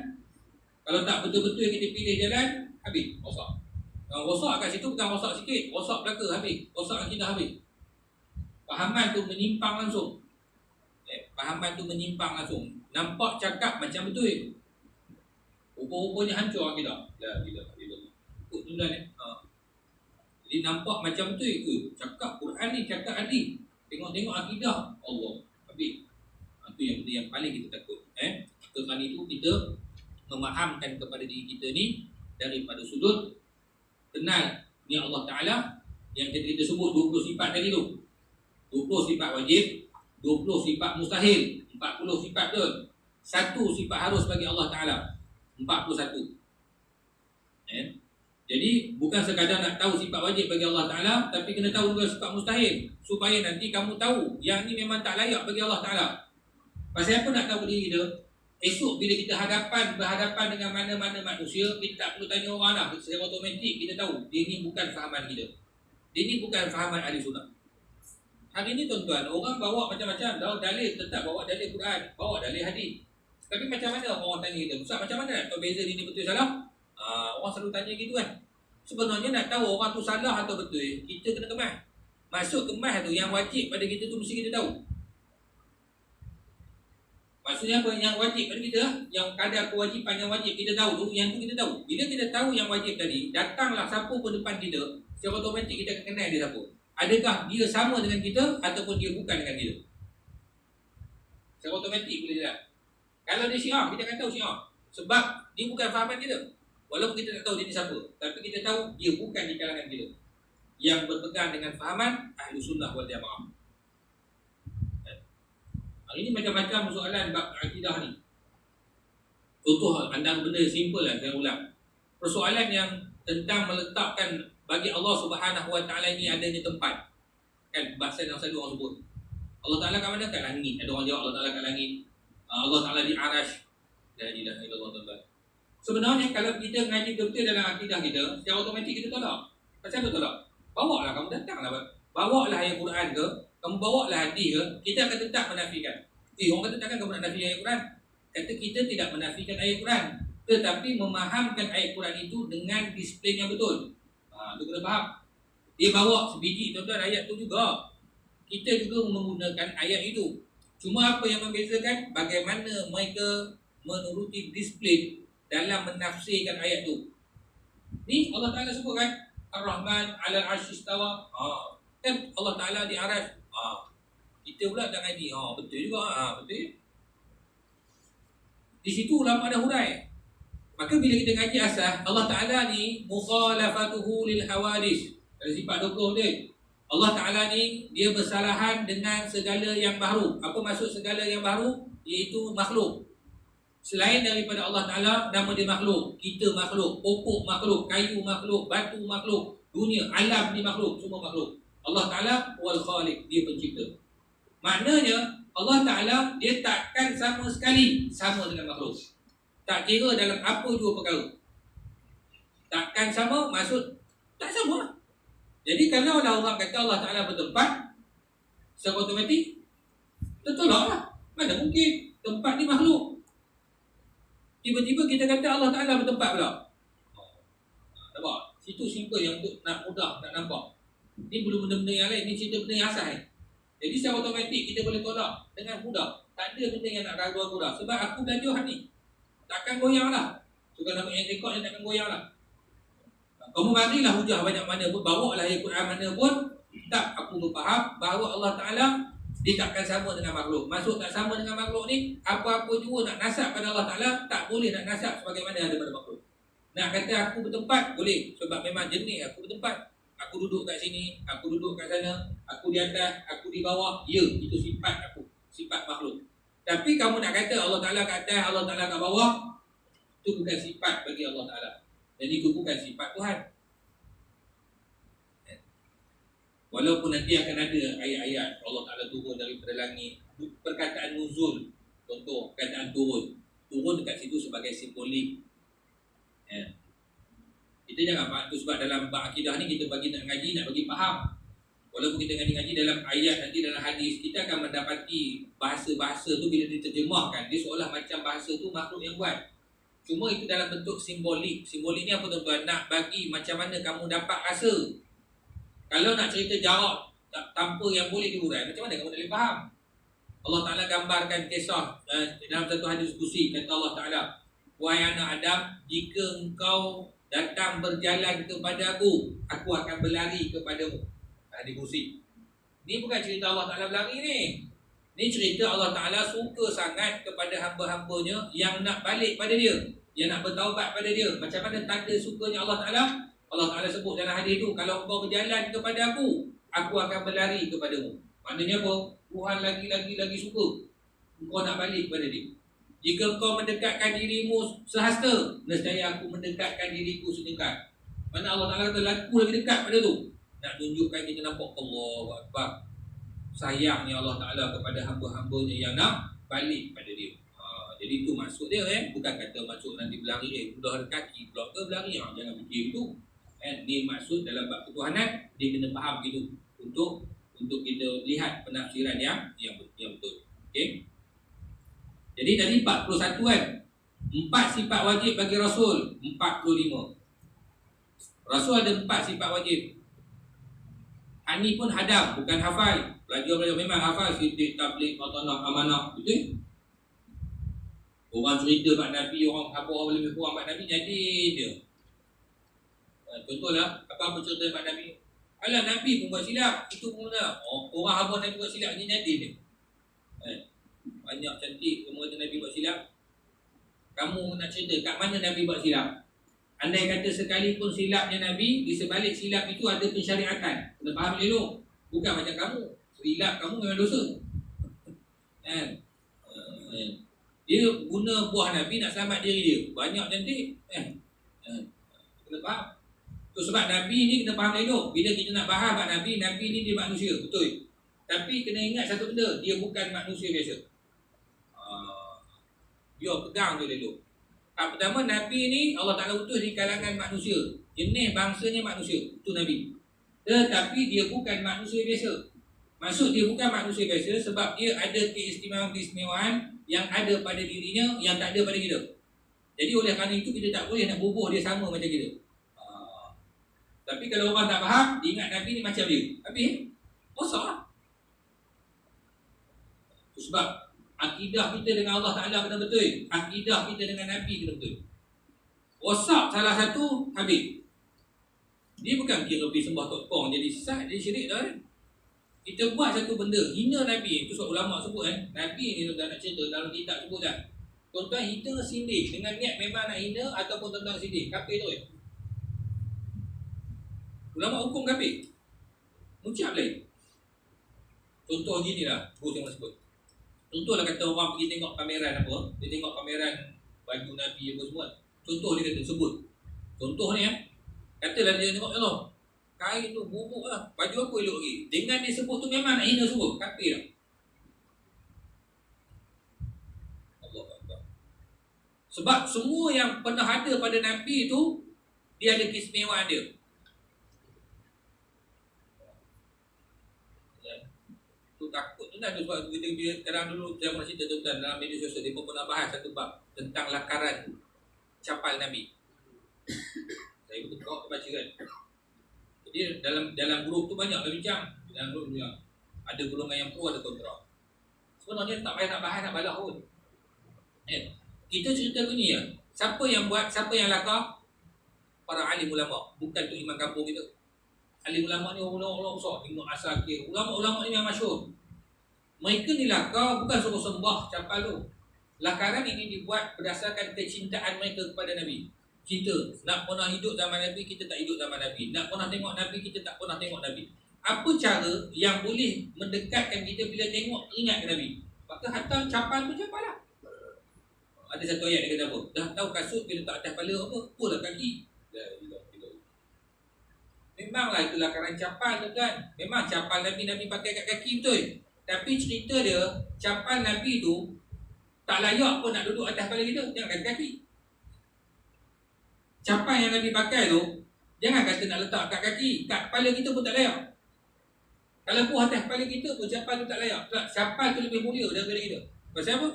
kalau tak betul-betul kita pilih jalan, habis, rosak. Kalau rosak kat situ bukan rosak sikit, rosak belaka habis, rosak akidah habis. Fahaman tu menyimpang langsung. Fahaman tu menyimpang langsung. Nampak cakap macam betul. Rupa-rupanya hancur akidah. Tidak. Ikut tuan-tuan Jadi nampak macam betul ke? Cakap Quran ni, cakap hadis. Tengok-tengok akidah Allah. Habis. Itu yang paling kita takut. Kerana itu kita memahamkan kepada diri kita ni daripada sudut kenal ni Allah Ta'ala yang kita sebut 20 sifat tadi tu. 20 sifat wajib, 20 sifat mustahil, 40 sifat tu. Satu sifat harus bagi Allah Ta'ala, 41. Jadi bukan sekadar nak tahu sifat wajib bagi Allah Ta'ala, tapi kena tahu juga sifat mustahil, supaya nanti kamu tahu yang ni memang tak layak bagi Allah Ta'ala. Pasal apa nak tahu diri dia? Esok bila kita berhadapan dengan mana-mana manusia, kita tak perlu tanya orang lah. Secara automatik kita tahu dia ni bukan fahaman kita. Dia ni bukan fahaman ahli sunnah. Hari ni tuan-tuan, orang bawa macam-macam. Dalil tetap bawa dalil Quran, bawa dalil hadis. Tapi macam mana orang tanya kita? Ustaz, macam mana nak tahu beza ni betul salah? Orang selalu tanya gitu kan. Sebenarnya nak tahu orang tu salah atau betul, kita kena kemas. Masuk kemas tu yang wajib pada kita tu mesti kita tahu. Maksudnya apa? Yang wajib pada kita, yang kadar kewajipan yang wajib kita tahu tu, yang tu kita tahu. Bila kita tahu yang wajib tadi, datanglah siapa pun depan kita, secara automatik kita akan kenal dia siapa. Adakah dia sama dengan kita ataupun dia bukan dengan kita? Secara automatik boleh lihat. Kalau dia Syiah, kita akan tahu Syiah. Sebab dia bukan fahaman kita. Walaupun kita tak tahu dia ni siapa, tapi kita tahu dia bukan di kalangan kita, yang berpegang dengan fahaman Ahlus Sunnah wal Jamaah. Hari ini macam-macam soalan bab akidah ni. Contoh antara benda simple lah saya ulang. Persoalan yang tentang meletakkan bagi Allah Subhanahu Wa Taala ini adanya tempat. Kan bahasa yang selalu orang sebut. Allah Taala kat mana? Kat langit. Ada orang jawab Allah Taala kat langit. Allah Taala di Arash. La ilaha illallah ta'ala. Sebenarnya kalau kita ngaji betul dalam akidah kita, secara automatik kita tolak. Pasal apa tolak? Bawalah kamu datanglah. Bawalah ayat Quran ke, kamu bawalah hadis ke, kita akan tetap menafikan. Orang kata takkan kamu nak nafi ayat Quran? Kata kita tidak menafikan ayat Quran, tetapi memahamkan ayat Quran itu dengan disiplin yang betul. Itu kena faham. Dia bawa sebiji tuan-tuan ayat tu juga. Kita juga menggunakan ayat itu. Cuma apa yang membezakan? Bagaimana mereka menuruti disiplin dalam menafsirkan ayat tu. Ni Allah Ta'ala sebut kan, Ar-Rahman 'alal 'arsy istawa. Kan Allah Ta'ala di Arash. Kita pula tak ngaji. Betul juga. Betul. Di situ ulama ada hurai. Maka bila kita ngaji asas, Allah Ta'ala ni mukhalafatuhu lil hawadis. Dari sifat 20 dia. Allah Ta'ala ni dia bersalahan dengan segala yang baru. Apa maksud segala yang baru? Iaitu makhluk. Selain daripada Allah Ta'ala, nama dia makhluk. Kita makhluk, pokok makhluk, kayu makhluk, batu makhluk, dunia, alam ni makhluk, semua makhluk. Allah Ta'ala wal khaliq, dia pencipta. Maknanya Allah Ta'ala dia takkan sama sekali sama dengan makhluk. Tak kira dalam apa dua perkara. Takkan sama, maksud tak sama. Jadi kalau orang kata Allah Ta'ala bertempat, secara automatik tertolaklah. Mana mungkin tempat ni makhluk. Tiba-tiba kita kata Allah Ta'ala bertempat pula. Nampak? Situ simple yang untuk nak mudah, nak nampak. Ini belum benda-benda yang lain, ini cerita benda yang asal. Jadi secara automatik kita boleh tolak dengan mudah. Tak ada benda yang nak ragu-ragu dah. Sebab aku belajar hari ni, takkan goyang lah. Suka nama yang rekod yang takkan goyang lah. Kamu marilah hujah banyak mana pun, bawa lah ayat Quran mana pun, tak, aku berfaham bahawa Allah Ta'ala dia takkan sama dengan makhluk. Maksud tak sama dengan makhluk ni, apa-apa juga nak nasab pada Allah Ta'ala, tak boleh nak nasab sebagaimana ada pada makhluk. Nak kata aku bertempat, boleh. Sebab memang jenis aku bertempat. Aku duduk kat sini, aku duduk kat sana, aku di atas, aku di bawah. Ya, itu sifat aku, sifat makhluk. Tapi kamu nak kata Allah Ta'ala kat atas, Allah Ta'ala kat bawah, itu bukan sifat bagi Allah Ta'ala. Jadi itu bukan sifat Tuhan. Walaupun nanti akan ada ayat-ayat Allah Ta'ala turun daripada langit, perkataan nuzul, contoh perkataan turun dekat situ sebagai simbolik. Kita jangan faham tu, sebab dalam bab akidah ni kita bagi nak ngaji, nak bagi faham. Walaupun kita ngaji dalam ayat, nanti dalam hadis, kita akan mendapati bahasa-bahasa tu bila diterjemahkan, dia seolah macam bahasa tu makhluk yang buat. Cuma itu dalam bentuk simbolik. Simbolik ni apa tuan-tuan? Nak bagi macam mana kamu dapat rasa. Kalau nak cerita jarak tanpa yang boleh diurai, macam mana kamu boleh faham? Allah Ta'ala gambarkan kisah dalam satu hadis kursi, kata Allah Ta'ala, wahai anak Adam, jika engkau datang berjalan kepada aku akan berlari kepadamu. Hadis kursi. Ni bukan cerita Allah Ta'ala berlari ni. Ni cerita Allah Ta'ala suka sangat kepada hamba-hambanya yang nak balik pada dia, yang nak bertaubat pada dia. Macam mana tanda sukanya Allah Ta'ala? Allah Ta'ala sebut dalam hadis itu, kalau engkau berjalan kepada aku akan berlari kepadamu. Maknanya apa? Tuhan lagi suka engkau nak balik kepada dia. Jika engkau mendekatkan dirimu sehasta, nescaya aku mendekatkan diriku sedekat. Mana Allah Ta'ala kata aku lagi dekat pada tu. Nak tunjukkan kita nampak Allahu Akbar, sayangnya Allah Ta'ala kepada hamba-hambanya yang nak balik pada dia. Jadi itu maksud dia. Bukan kata maksud nanti berlari mudah ada kaki pula ke berlari. Jangan fikir itu. Ini maksud dalam bab ketuhanan, dia kena faham gitu untuk kita lihat penafsiran yang betul. Okey. Jadi tadi 41 kan. 4 sifat wajib bagi Rasul, 45. Rasul ada 4 sifat wajib. Hani pun hadam, bukan hafal. Belajar memang hafal, sidik, tabligh, matanah, amanah, betul? Orang cerita mak Nabi, orang apa lebih kurang mak Nabi, jadi dia. Contohlah, apa cerita mak Nabi? Alah, Nabi pun buat silap, itu pun dah. Orang hamba Nabi buat silap, ni jadi dia. Banyak cantik kemudian Nabi buat silap. Kamu nak cerita kat mana Nabi buat silap? Andai kata sekalipun silapnya Nabi, di sebalik silap itu ada pensyariatan. Kena faham elok. Bukan macam kamu. Silap kamu memang dosa. Dia guna buah Nabi nak selamat diri dia. Banyak cantik. Kena faham. Tu sebab Nabi ni kena faham elok. Bila kita nak faham Nabi ni dia manusia. Betul. Tapi kena ingat satu benda. Dia bukan manusia biasa. Dia pegang tu elok. Pertama, Nabi ni Allah Ta'ala utus di kalangan manusia. Jenis bangsanya manusia. Itu Nabi. Tetapi dia bukan manusia biasa. Maksud dia bukan manusia biasa sebab dia ada keistimewaan yang ada pada dirinya yang tak ada pada kita. Jadi oleh kerana itu kita tak boleh nak bubuh dia sama macam kita. Tapi kalau orang tak faham, dia ingat Nabi ni macam dia. Habis, rosak lah. Sebab akidah kita dengan Allah Ta'ala kena betul. Akidah kita dengan Nabi kena betul. Rosak salah satu, habis. Dia bukan kira pergi sembah Tok Pong jadi sesat, jadi syirik dah kan. Kita buat satu benda, hina Nabi. Itu sebab ulama sebut kan. Nabi ni tuan-tuan nak cerita dalam kitab sebut kan. Tuan-tuan hina sindih dengan niat memang nak hina ataupun tuan-tuan sindih. Kafir tu kan. Ulama hukum kafir. Muncap lain. Contoh gini lah, terus yang sebut. Contohlah kata orang pergi tengok pameran apa, dia tengok pameran baju Nabi apa semua. Contoh dia kata sebut. Contoh ni katalah dia tengok Allah. Kain tu bubuk lah, baju apa elok lagi. Dengan dia sebut tu memang nak hina semua, kafir lah. Allah Akbar. Sebab semua yang pernah ada pada Nabi tu, dia ada keistimewaan dia. Takut tu kan sebab kita kadang dulu saya pernah cerita tuan dalam media sosial dia pun pernah bahas satu bab tentang lakaran capal Nabi. Saya betul kau baca kan. Jadi dalam grup tu banyak bincang, dalam grup ni ada golongan yang pro ada kontra. Sebenarnya tak payah nak bahas nak balas pun. Kita cerita begini ya. Siapa yang buat, siapa yang lakar? Para alim ulama, bukan tu imam kampung kita. Alim ulama ni orang besar, Ibnu Asakir. Ulama-ulama ni yang masyhur. Mereka ni lakar bukan suruh sembah capal tu. Lakaran ini dibuat berdasarkan kecintaan mereka kepada Nabi. Cinta. Nak pernah hidup zaman Nabi, kita tak hidup zaman Nabi. Nak pernah tengok Nabi, kita tak pernah tengok Nabi. Apa cara yang boleh mendekatkan kita bila tengok ingat Nabi? Maka hantar capal tu capal lah. Ada satu ayat dia kata apa? Dah tahu kasut bila tak atas kepala apa? Pullah kaki. Memanglah itu lakaran capal tu kan. Memang capal Nabi pakai kat kaki betul. Tapi cerita dia, capal Nabi tu tak layak pun nak duduk atas kepala kita. Jangan kat kaki. Capal yang Nabi pakai tu, jangan kata nak letak kat kaki. Kat kepala kita pun tak layak. Kalau pun atas kepala kita pun capal tu tak layak. Capal tu lebih mulia daripada kita. Pasal apa?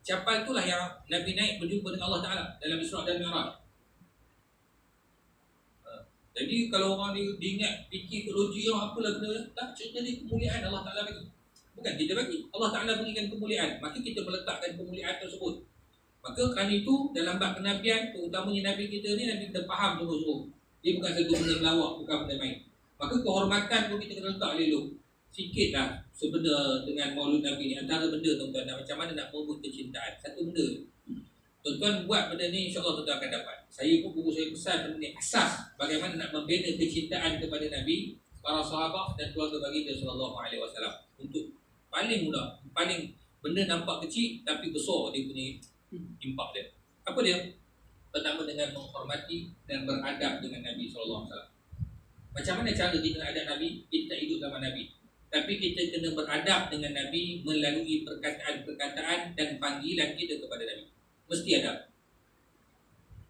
Capal tu lah yang Nabi naik berjumpa dengan Allah Ta'ala dalam Isra' dan Mi'raj. Jadi kalau orang diingat fikir teologi yang apalah benda, tak cerita ni kemuliaan Allah Ta'ala bagi. Bukan kita bagi. Allah Ta'ala berikan kemuliaan. Maka kita meletakkan kemuliaan tersebut. Maka kerana itu dalam bab kenabian, terutamanya Nabi kita ni, Nabi kita faham terus-terus. Dia bukan satu benda melawak, bukan benda main. Maka kehormatan pun kita kena letak elok. Sikit lah sebenarnya dengan maulud Nabi ni. Antara benda tuan-tuan, macam mana nak merebut kecintaan. Satu benda. Tuan-tuan buat benda ni, insyaAllah tuan-tuan akan dapat. Saya pun guru saya pesan benda ni asas bagaimana nak membina kecintaan kepada Nabi, para sahabat dan keluarga baginda sallallahu alaihi wasallam. Untuk paling mudah, paling benda nampak kecil tapi besar dia punya impak dia. Apa dia? Pertama dengan menghormati dan beradab dengan Nabi sallallahu alaihi wasallam. Macam mana cara kita nak adab Nabi? Kita tak hidup zaman Nabi. Tapi kita kena beradab dengan Nabi melalui perkataan-perkataan dan panggilan kita kepada Nabi. Mesti ada.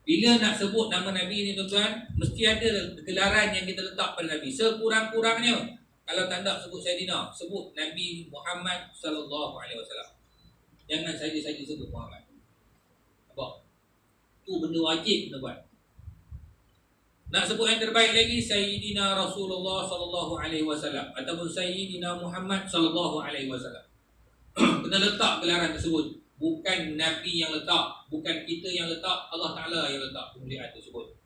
Bila nak sebut nama Nabi ni tuan-tuan, mesti ada gelaran yang kita letak pada Nabi. Sekurang-kurangnya, kalau tak nak sebut Sayyidina, sebut Nabi Muhammad sallallahu alaihi wasallam. Jangan saja-saja sebut Muhammad. Apa? Itu benda wajib kita buat. Nak sebut yang terbaik lagi, Sayyidina Rasulullah sallallahu alaihi wasallam ataupun Sayyidina Muhammad sallallahu alaihi wasallam. Kena letak gelaran tersebut. Bukan Nabi yang letak, bukan kita yang letak, Allah Ta'ala yang letak kemuliaan tersebut.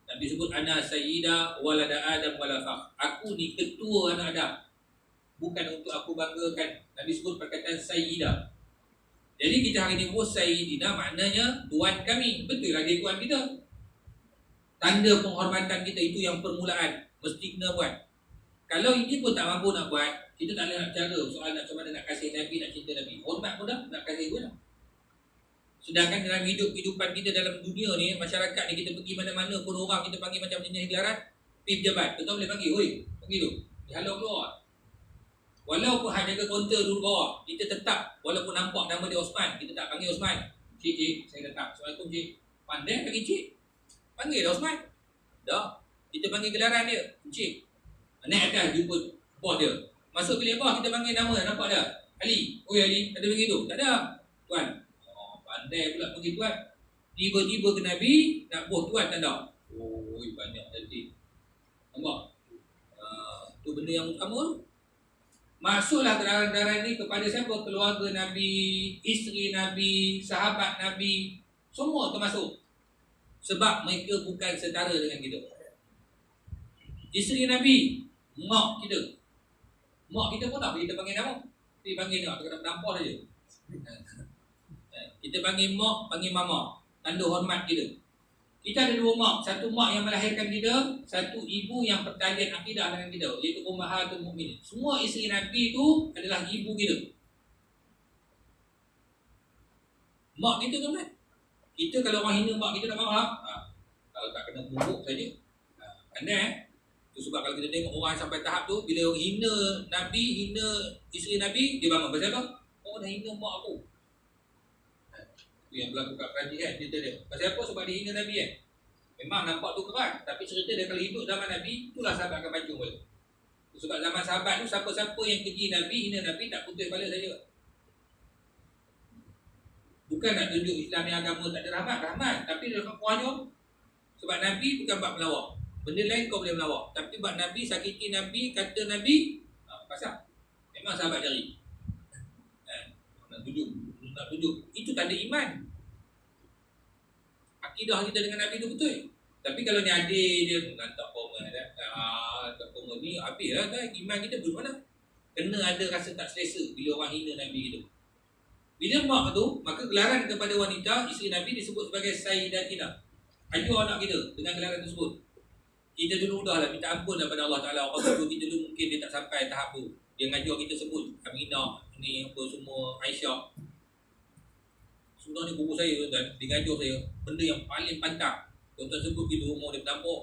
Nabi sebut ana sayyida walada Adam wala fakh. Aku ni ketua anak Adam. Bukan untuk aku banggakan. Nabi sebut perkataan sayyida. Jadi kita hari ni sebut sayyidina maknanya tuan kami. Betul lah dia tuan kita. Tanda penghormatan kita itu yang permulaan. Mesti kena buat. Kalau ini pun tak mampu nak buat, kita tak boleh nak cara soal nak macam mana nak kasih Nabi, nak cinta Nabi. Hormat pun dah, nak kasih pun dah. Sedangkan dalam kehidupan kita dalam dunia ni, masyarakat ni, kita pergi mana-mana pun orang kita panggil macam jenis gelaran, pergi pejabat. Kita boleh panggil, oi, pergi tu. Dihalau keluar. Walaupun hanya jaga kaunter dulu bawah, kita tetap, walaupun nampak nama dia Osman, kita tak panggil Osman. Cik, saya datang. Assalamualaikum, cik. Pandai lagi, cik. Panggil dah Osman. Dah. Kita panggil gelaran dia, cik. Naik atas jumpa bos dia. Masuk bilik bos kita panggil nama, nampak tak? Ali. Oi Ali, ada begitu? Tak ada. Tuan. Oh, pandai pula panggil tuan. Tiba-tiba ke Nabi nak buat tuan tak ada. Oh, banyak tadi. Nampak? Tu benda yang utama tu. Masuklah gelaran-gelaran ni kepada siapa? Keluarga Nabi, isteri Nabi, sahabat Nabi, semua termasuk. Sebab mereka bukan setara dengan kita. Isteri Nabi, mak kita. Mak kita pun tak kita panggil nama. Kita panggil nama, kita nampak saja. Kita panggil mak, panggil mama. Tanda hormat kita. Kita ada dua mak. Satu mak yang melahirkan kita, satu ibu yang pertalian akidah dengan kita, iaitu Ummahatul Mukminin. Semua isteri Nabi itu adalah ibu kita. Mak kita kan? Kita kalau orang hina mak kita nak marah. Kalau tak kena bumbuk saja. Pandai itu sebab kalau kita tengok orang sampai tahap tu, bila hina Nabi, hina isteri Nabi, dia bangun. Pasal apa? Oh, dah hina mak aku. Itu yang berlaku kat Perancis kan, cerita dia. Pasal apa? Sebab dia hina Nabi kan. Memang nampak tu keras. Tapi cerita dia kalau hidup zaman Nabi, itulah sahabat akan pancung balik. Sebab zaman sahabat tu, siapa-siapa yang keji Nabi, hina Nabi, tak putus kepala saja. Bukan nak tunjuk Islam ni agama tak ada rahmat. Rahmat. Tapi dia kuahnya. Sebab Nabi bukan buat melawak. Benda lain kau boleh melawak. Tapi buat Nabi, sakiti Nabi, kata Nabi, pasal. Memang sahabat jari. Nak tunjuk. Itu tanda iman. Akidah kita dengan Nabi tu betul. Tapi kalau ni adik dia tak komen tak komen ni, habis lah kan. Iman kita bermana? Kena ada rasa tak selesa bila orang hina Nabi kita. Bila mak tu, maka gelaran kepada wanita, isteri Nabi disebut sebagai Sayyidatina. Ajuk anak kita dengan gelaran tersebut. Kita dulu dah lah minta ampun daripada Allah Ta'ala. Orang dulu kita dulu mungkin dia tak sampai tahap tu. Dia ngajar kita sebut Aminah, ni apa semua, Aisyah. Sebenarnya buku saya kan, dia ngajar saya benda yang paling pantang. Tuan-tuan sebut bila umur dia bertambah.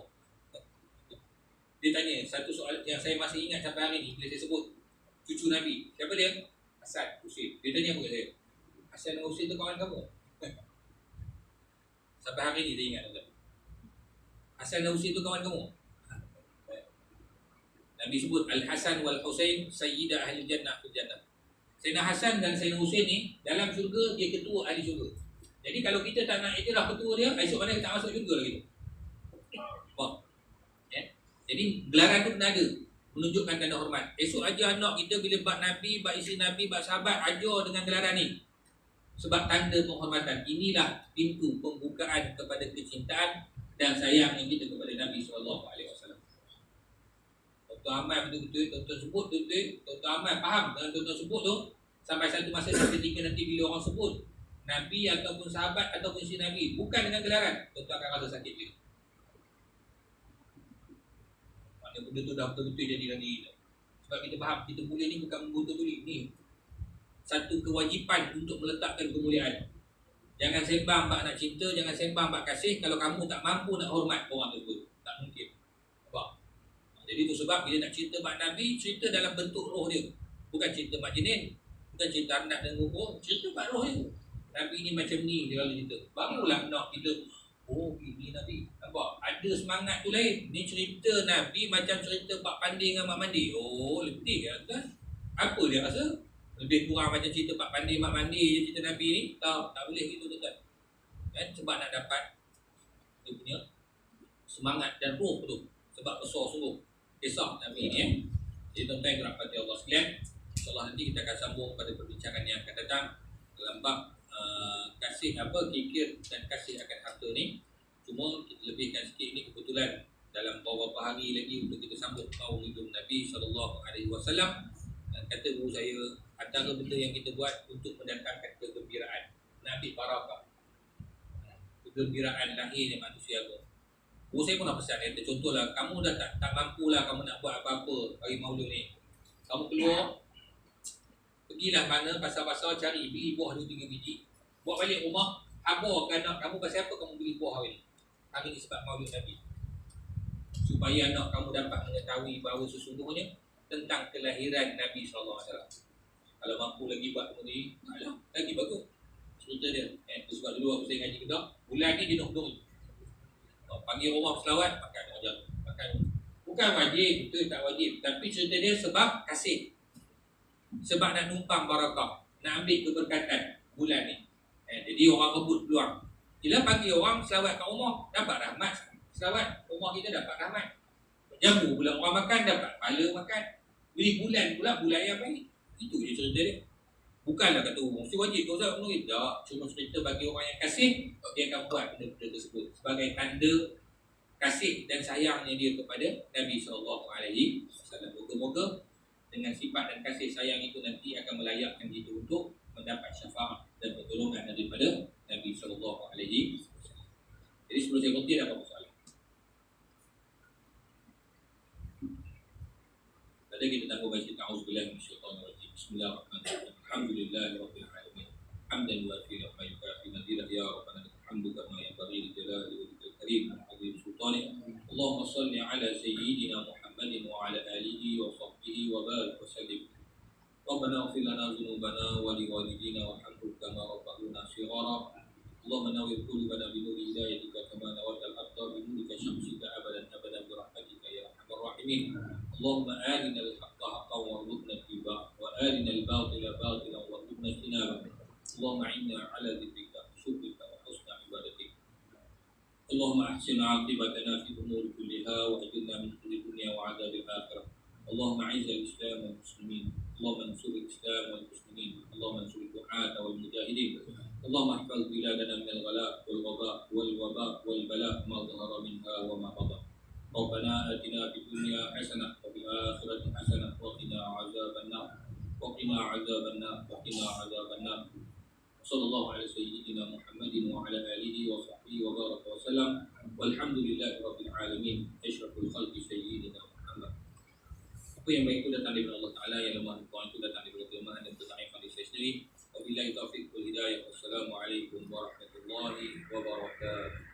Dia tanya satu soalan yang saya masih ingat sampai hari ni. Bila saya sebut cucu Nabi, siapa dia? Hasan, Husin. Dia tanya apa kat saya? Hasan dan Husin tu kawan kamu? Sampai hari ni saya ingat tuan. Hasan dan Husin tu kawan kamu? Nabi sebut Al-Hasan wal-Husain Sayyida Ahli Jannah fil Jannah. Sayyidina Hasan dan Sayyidina Husain ni dalam syurga dia ketua ahli syurga. Jadi kalau kita tak nak itulah ketua dia, esok mana kita tak masuk syurga lagi tu. Faham? Ya? Jadi gelaran tu kena ada, menunjukkan tanda hormat. Esok aja anak kita bila bab Nabi, bab isteri Nabi, bab sahabat ajar dengan gelaran ni. Sebab tanda penghormatan. Inilah pintu pembukaan kepada kecintaan dan sayang yang kita kepada Nabi SAW. Tuan Ahmad betul-betul, tuan-tuan sebut betul-betul, tuan Ahmad faham dengan tuan-tuan sebut tu. Sampai satu masa ketika nanti bila orang sebut Nabi ataupun sahabat ataupun isteri Nabi bukan dengan gelaran, tuan-tuan akan rasa sakit dia. Maknanya benda tu dah betul-betul jadi dalam diri. Sebab kita faham, kita mulia ni bukan membutuh duit ni. Satu kewajipan untuk meletakkan kemuliaan. Jangan sembang bab nak cinta, jangan sembang bab kasih kalau kamu tak mampu nak hormat orang tersebut. Tak mungkin. Nampak? Jadi itu sebab bila nak cerita bab Nabi, cerita dalam bentuk roh dia. Bukan cerita bab jenin, bukan cerita anak dan rupa, cerita bab roh dia. Nabi ni macam ni dia lalu cerita. Barulah nak kita, oh ini Nabi. Nampak? Ada semangat tu lain. Ni cerita Nabi macam cerita bab pandi dengan mak mandi. Oh lebih kan? Apa dia rasa? Lebih kurang macam cerita bab pandi mak mandi je cerita Nabi ni. Tak boleh gitu tuan. Kan? Sebab nak dapat dia punya semangat dan roh tu. Sebab besar sungguh kisah Nabi ni. Jadi tuan-tuan yang dirahmati Allah sekalian, InsyaAllah nanti kita akan sambung pada perbincangan yang akan datang dalam bab kasih apa, kikir dan kasih akan harta ni. Cuma kita lebihkan sikit ni kebetulan dalam beberapa hari lagi untuk kita sambut Maulidun Nabi SAW. Dan kata guru saya, antara benda yang kita buat untuk mendatangkan kegembiraan, nak ambil barakah, kegembiraan lahirnya manusia tu. Guru saya pun dah pesan, kata contohlah, kamu dah tak mampulah kamu nak buat apa-apa hari Maulid ni. Kamu keluar, pergilah mana pasar-pasar, cari, beli buah 2-3 biji, buat balik rumah, habarkan anak kamu pasal apa kamu beli buah hari ni. Hari ni sebab Maulid Nabi. Supaya anak kamu dapat mengetahui bahawa sesungguhnya tentang kelahiran Nabi SAW. Kalau mampu lagi buat benda ni, alah, lagi bagus. Cerita dia, sebab dulu aku saya ngaji juga, bulan ni jenuh-jenuh. Panggil rumah selawat, makan ajar. Makan. Bukan wajib, betul tak wajib. Tapi cerita dia sebab kasih. Sebab nak numpang barakah, nak ambil keberkatan bulan ni. Jadi orang rebut peluang. Bila panggil orang selawat kat rumah, dapat rahmat. Selawat rumah kita dapat rahmat. Jamu pula orang makan, dapat pahala makan. Beli bulan pula, bulan yang baik. Itu je cerita dia. Bukanlah kata mesti wajib kau Ustaz menulis. Tak, cuma cerita bagi orang yang kasih, dia akan buat benda-benda tersebut sebagai tanda kasih dan sayangnya dia kepada Nabi SAW. Moga-moga dengan sifat dan kasih sayang itu nanti akan melayakkan kita untuk mendapat syafaat dan pertolongan daripada Nabi SAW. Jadi sebelum saya berhenti, ada apa soalan? Tadi kita tangguh baca ta'awuzubillah minasyaitanirrajim. Bismillahirrahmanirrahim. Alhamdulillahirabbil alamin. Hamdan yuafi wa yukafi madhilah ya rabbana alhamdu kama yanbaghi li jalali wajhikal karim wa 'azimi sultanik. Allahumma shalli ala sayyidina Muhammadin wa ala alihi wa sahbihi wa barik wa sallim. Rabbana ighfir lana dhunubana wa li walidina warhamhum kama rabbuna shighara. Allahumma nawwir qulubana bi nuri hidayatika kama nawwartal ardha bi nurika syamsika abadan abadan bi rahmatika ya arhamar rahimin. Allahumma arina al-haqqa haqqan warzuqna ittiba'ah wa arina al-batila batilan warzuqna ijtinabah. Allahumma inna ala dzikrika wa syukrika wa husni ibadatik. Allahumma ahsin 'aqibatana fi umuri kulliha wa ajirna min khizyi dunya wa 'adzabil akhirah. Allahumma 'izz al-islam wal muslimin. Allahumma ansur al-islam wal muslimin. Allahumma ansur ad-du'ata wal mujahidin. Allahumma ihfaz biladana min al-ghala' wal waba' wal waba' wal bala' ma dhahara minha wa ma batan. Rabbana atina fid dunya hasanah wa fil akhirati hasanah wa qina 'adzaban nar. Wa qina 'adzaban nar. Wa qina 'adzaban nar. Sallallahu alaihi sayyidina Muhammadin wa ala alihi wa sahbihi wa baraka wa sallam. Walhamdulillahi rabbil alamin. Asyraful khalqi sayyidina Muhammad. Apa yang baik itu datang dari Allah Ta'ala, yang lemah itu datang dari kelemahan dan ketaifan diri saya sendiri. Wabillahi taufiq wal hidayah. Wassalamualaikum warahmatullahi wabarakatuh.